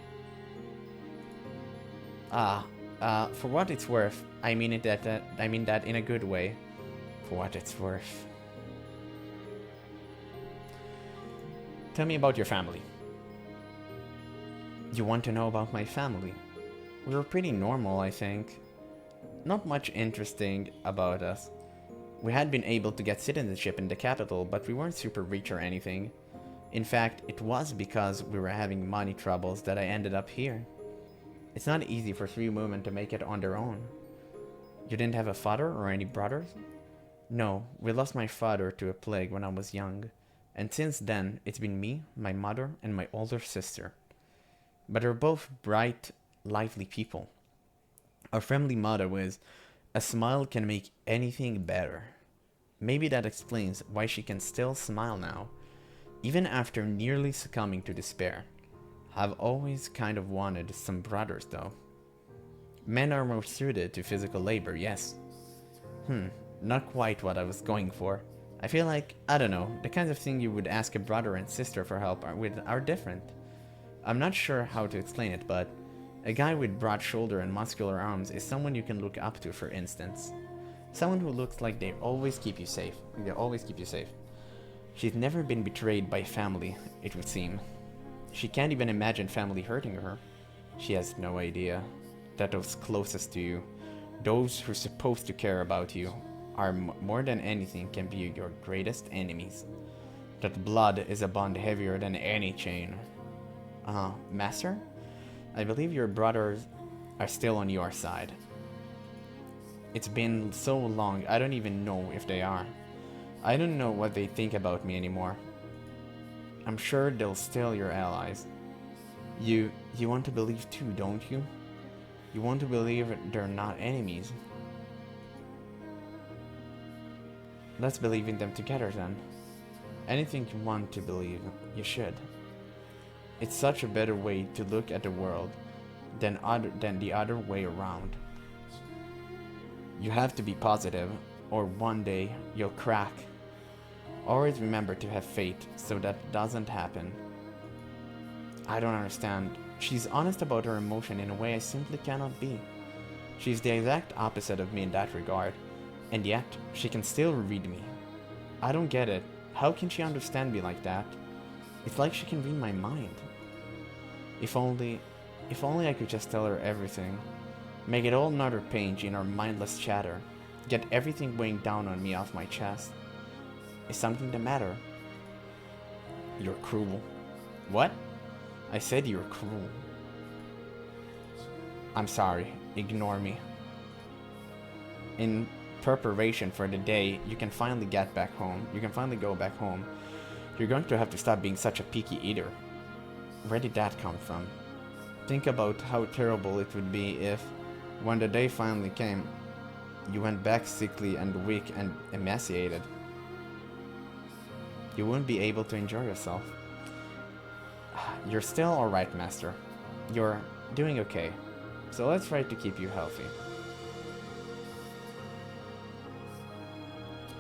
For what it's worth, I mean that in a good way. For what it's worth. Tell me about your family. You want to know about my family? We were pretty normal, I think. Not much interesting about us. We had been able to get citizenship in the capital, but we weren't super rich or anything. In fact, it was because we were having money troubles that I ended up here. It's not easy for 3 women to make it on their own. You didn't have a father or any brothers? No, we lost my father to a plague when I was young, and since then it's been me, my mother, and my older sister. But they're both bright, lively people. Our family motto is, "A smile can make anything better." Maybe that explains why she can still smile now, even after nearly succumbing to despair. I've always kind of wanted some brothers though. Men are more suited to physical labor, yes. Not quite what I was going for. I feel like, I don't know, the kinds of thing you would ask a brother and sister for help are different. I'm not sure how to explain it, but a guy with broad shoulder and muscular arms is someone you can look up to, for instance. Someone who looks like they always keep you safe. They always keep you safe. She's never been betrayed by family, it would seem. She can't even imagine family hurting her. She has no idea that those closest to you, those who're supposed to care about you, are more than anything can be your greatest enemies. That blood is a bond heavier than any chain. Master? I believe your brothers are still on your side. It's been so long, I don't even know if they are. I don't know what they think about me anymore. I'm sure they're still your allies. You want to believe too, don't you? You want to believe they're not enemies. Let's believe in them together then. Anything you want to believe, you should. It's such a better way to look at the world than the other way around. You have to be positive, or one day you'll crack. Always remember to have faith so that doesn't happen. I don't understand. She's honest about her emotion in a way I simply cannot be. She's the exact opposite of me in that regard, and yet she can still read me. I don't get it. How can she understand me like that? It's like she can read my mind. If only I could just tell her everything. Make it all another page in our mindless chatter. Get everything weighing down on me off my chest. Is something the matter? You're cruel. What? I said you're cruel. I'm sorry. Ignore me. In preparation for the day, you can finally get back home. You can finally go back home. You're going to have to stop being such a picky eater. Where did that come from? Think about how terrible it would be if, when the day finally came, you went back sickly and weak and emaciated. You wouldn't be able to enjoy yourself. You're still alright, Master. You're doing okay. So let's try to keep you healthy.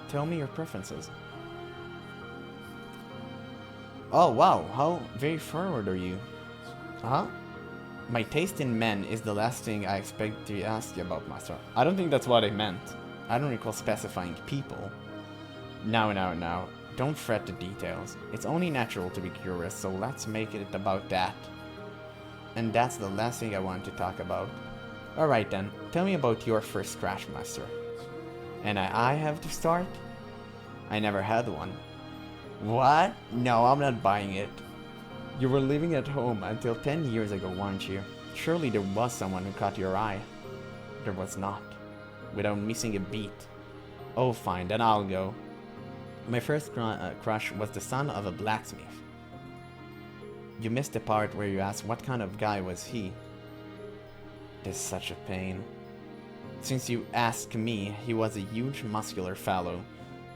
Tell me your preferences. Oh wow, how very forward are you? Huh? My taste in men is the last thing I expect to ask you about, Master. I don't think that's what I meant. I don't recall specifying people. Now. Don't fret the details. It's only natural to be curious, so let's make it about that. And that's the last thing I want to talk about. Alright then, tell me about your first scratch, Master. And I have to start? I never had one. What? No, I'm not buying it. You were living at home until 10 years ago, weren't you? Surely there was someone who caught your eye. There was not. without missing a beat. Oh, fine, then I'll go. My first crush was the son of a blacksmith. You missed the part where you asked what kind of guy was he. This is such a pain. Since you asked me, he was a huge muscular fellow.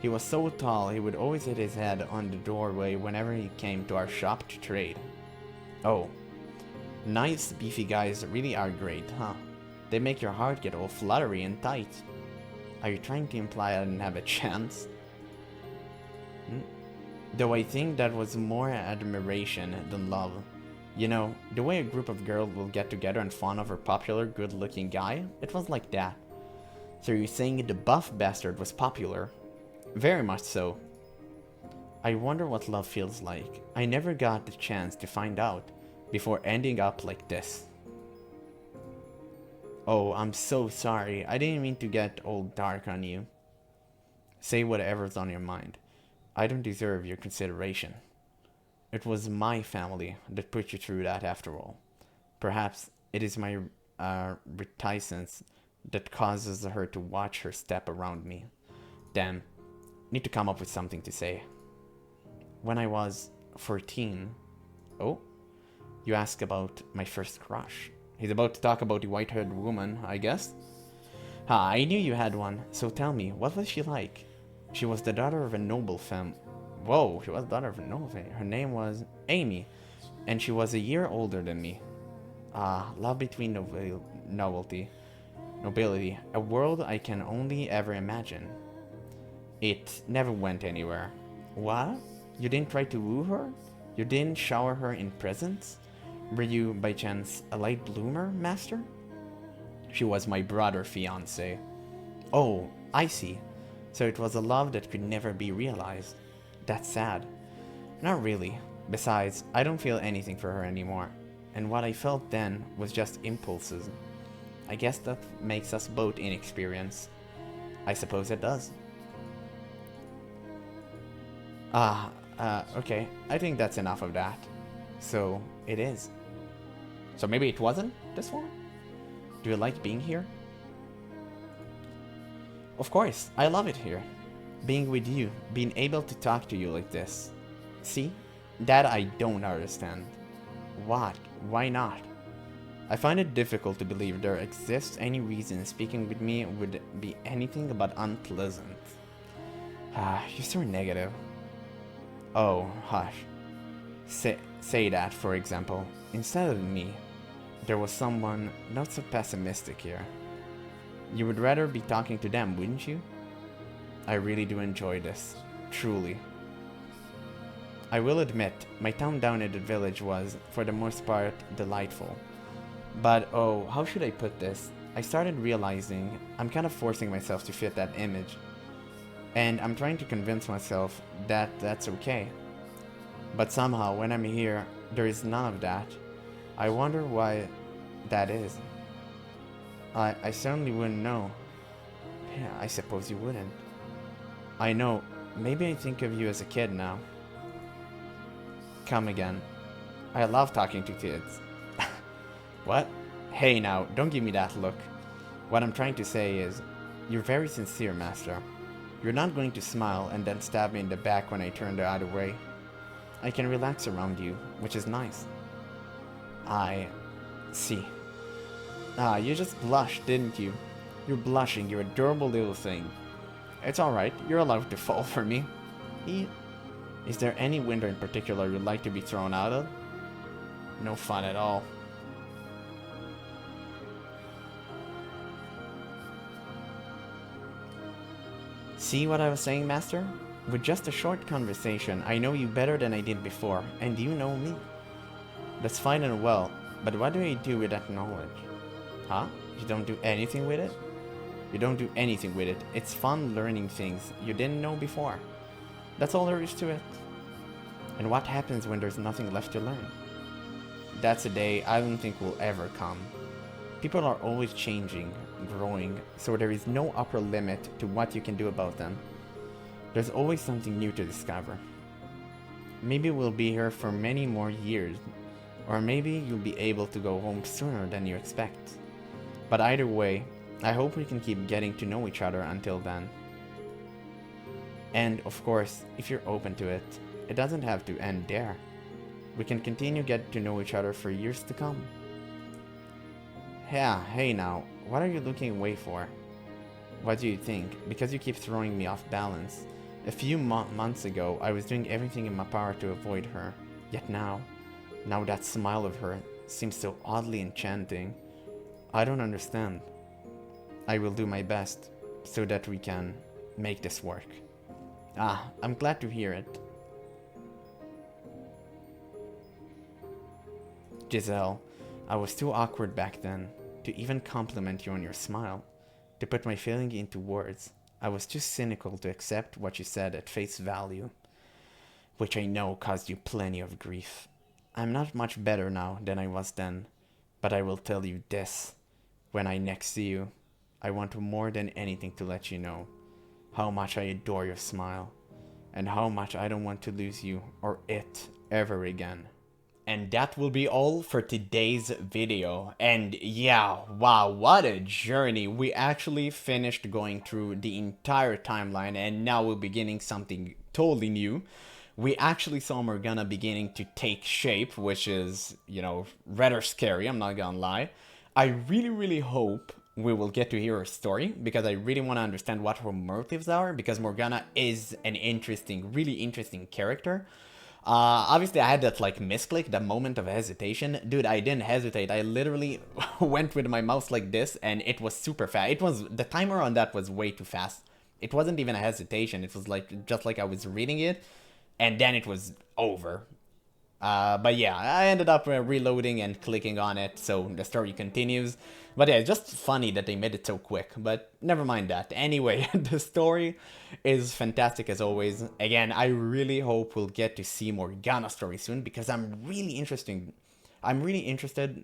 He was so tall he would always hit his head on the doorway whenever he came to our shop to trade. Oh, nice beefy guys really are great, huh? They make your heart get all fluttery and tight. Are you trying to imply I didn't have a chance? Though I think that was more admiration than love. You know, the way a group of girls will get together and fawn over a popular, good-looking guy, it was like that. So you're saying the buff bastard was popular? Very much so. I wonder what love feels like. I never got the chance to find out before ending up like this. Oh, I'm so sorry. I didn't mean to get all dark on you. Say whatever's on your mind. I don't deserve your consideration. It was my family that put you through that after all. Perhaps it is my reticence that causes her to watch her step around me. Damn, need to come up with something to say. When I was 14... Oh? You ask about my first crush. He's about to talk about the white-haired woman, I guess? I knew you had one, so tell me, what was she like? She was the daughter of a noble family. Whoa, she was the daughter of a noble family. Her name was Amy, and she was a year older than me. Love between nobility. A world I can only ever imagine. It never went anywhere. What? You didn't try to woo her? You didn't shower her in presents? Were you, by chance, a late bloomer, master? She was my brother's fiancé. Oh, I see. So it was a love that could never be realized. That's sad. Not really. Besides, I don't feel anything for her anymore. And what I felt then was just impulses. I guess that makes us both inexperienced. I suppose it does. Okay. I think that's enough of that. So, it is. So maybe it wasn't this one? Do you like being here? Of course, I love it here. Being with you, being able to talk to you like this. See? That I don't understand. What? Why not? I find it difficult to believe there exists any reason speaking with me would be anything but unpleasant. You're so negative. Oh, hush. Say that, for example. Instead of me, there was someone not so pessimistic here. You would rather be talking to them, wouldn't you? I really do enjoy this. Truly. I will admit, my time down at the village was, for the most part, delightful. But oh, how should I put this? I started realizing I'm kind of forcing myself to fit that image. And I'm trying to convince myself that that's okay. But somehow, when I'm here, there is none of that. I wonder why that is. I certainly wouldn't know. Yeah, I suppose you wouldn't. I know. Maybe I think of you as a kid now. Come again. I love talking to kids. What? Hey now, don't give me that look. What I'm trying to say is, you're very sincere, Master. You're not going to smile and then stab me in the back when I turn the other way. I can relax around you, which is nice. I see. You just blushed, didn't you? You're blushing, you adorable little thing. It's alright, you're allowed to fall for me. Is there any window in particular you'd like to be thrown out of? No fun at all. See what I was saying, Master? With just a short conversation, I know you better than I did before, and you know me. That's fine and well, but what do I do with that knowledge? Huh? You don't do anything with it? You don't do anything with it. It's fun learning things you didn't know before. That's all there is to it. And what happens when there's nothing left to learn? That's a day I don't think will ever come. People are always changing, growing, so there is no upper limit to what you can do about them. There's always something new to discover. Maybe we'll be here for many more years, or maybe you'll be able to go home sooner than you expect. But either way, I hope we can keep getting to know each other until then. And of course, if you're open to it, it doesn't have to end there. We can continue get to know each other for years to come. Yeah, hey now, what are you looking away for? What do you think? Because you keep throwing me off balance. A few months ago, I was doing everything in my power to avoid her. Yet now that smile of her seems so oddly enchanting. I don't understand. I will do my best so that we can make this work. Ah, I'm glad to hear it. Giselle, I was too awkward back then to even compliment you on your smile, to put my feeling into words. I was too cynical to accept what you said at face value, which I know caused you plenty of grief. I'm not much better now than I was then, but I will tell you this. When I next see you, I want more than anything to let you know how much I adore your smile, and how much I don't want to lose you or it ever again. And that will be all for today's video. And yeah, wow, what a journey. We actually finished going through the entire timeline, and now we're beginning something totally new. We actually saw Morgana beginning to take shape, which is, you know, rather scary, I'm not gonna lie. I really hope we will get to hear her story, because I really want to understand what her motives are, because Morgana is an interesting, really interesting character. Obviously I had that like misclick, that moment of hesitation. Dude, I didn't hesitate. I literally went with my mouse like this, and it was super fast. It was, the timer on that was way too fast. It wasn't even a hesitation. It was like, just like I was reading it, and then it was over. But yeah, I ended up reloading and clicking on it, so the story continues. But yeah, it's just funny that they made it so quick, but never mind that. Anyway, the story is fantastic as always. Again, I really hope we'll get to see Morgana's story soon, because I'm really interested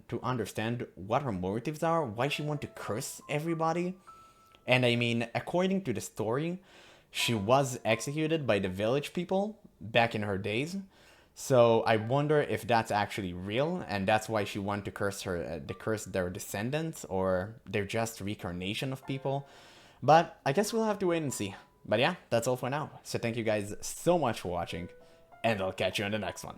to understand what her motives are, why she wants to curse everybody. And I mean, according to the story, she was executed by the village people back in her days. So I wonder if that's actually real, and that's why she wanted to curse their descendants, or they're just reincarnation of people. But I guess we'll have to wait and see. But yeah, that's all for now. So thank you guys so much for watching, and I'll catch you in the next one.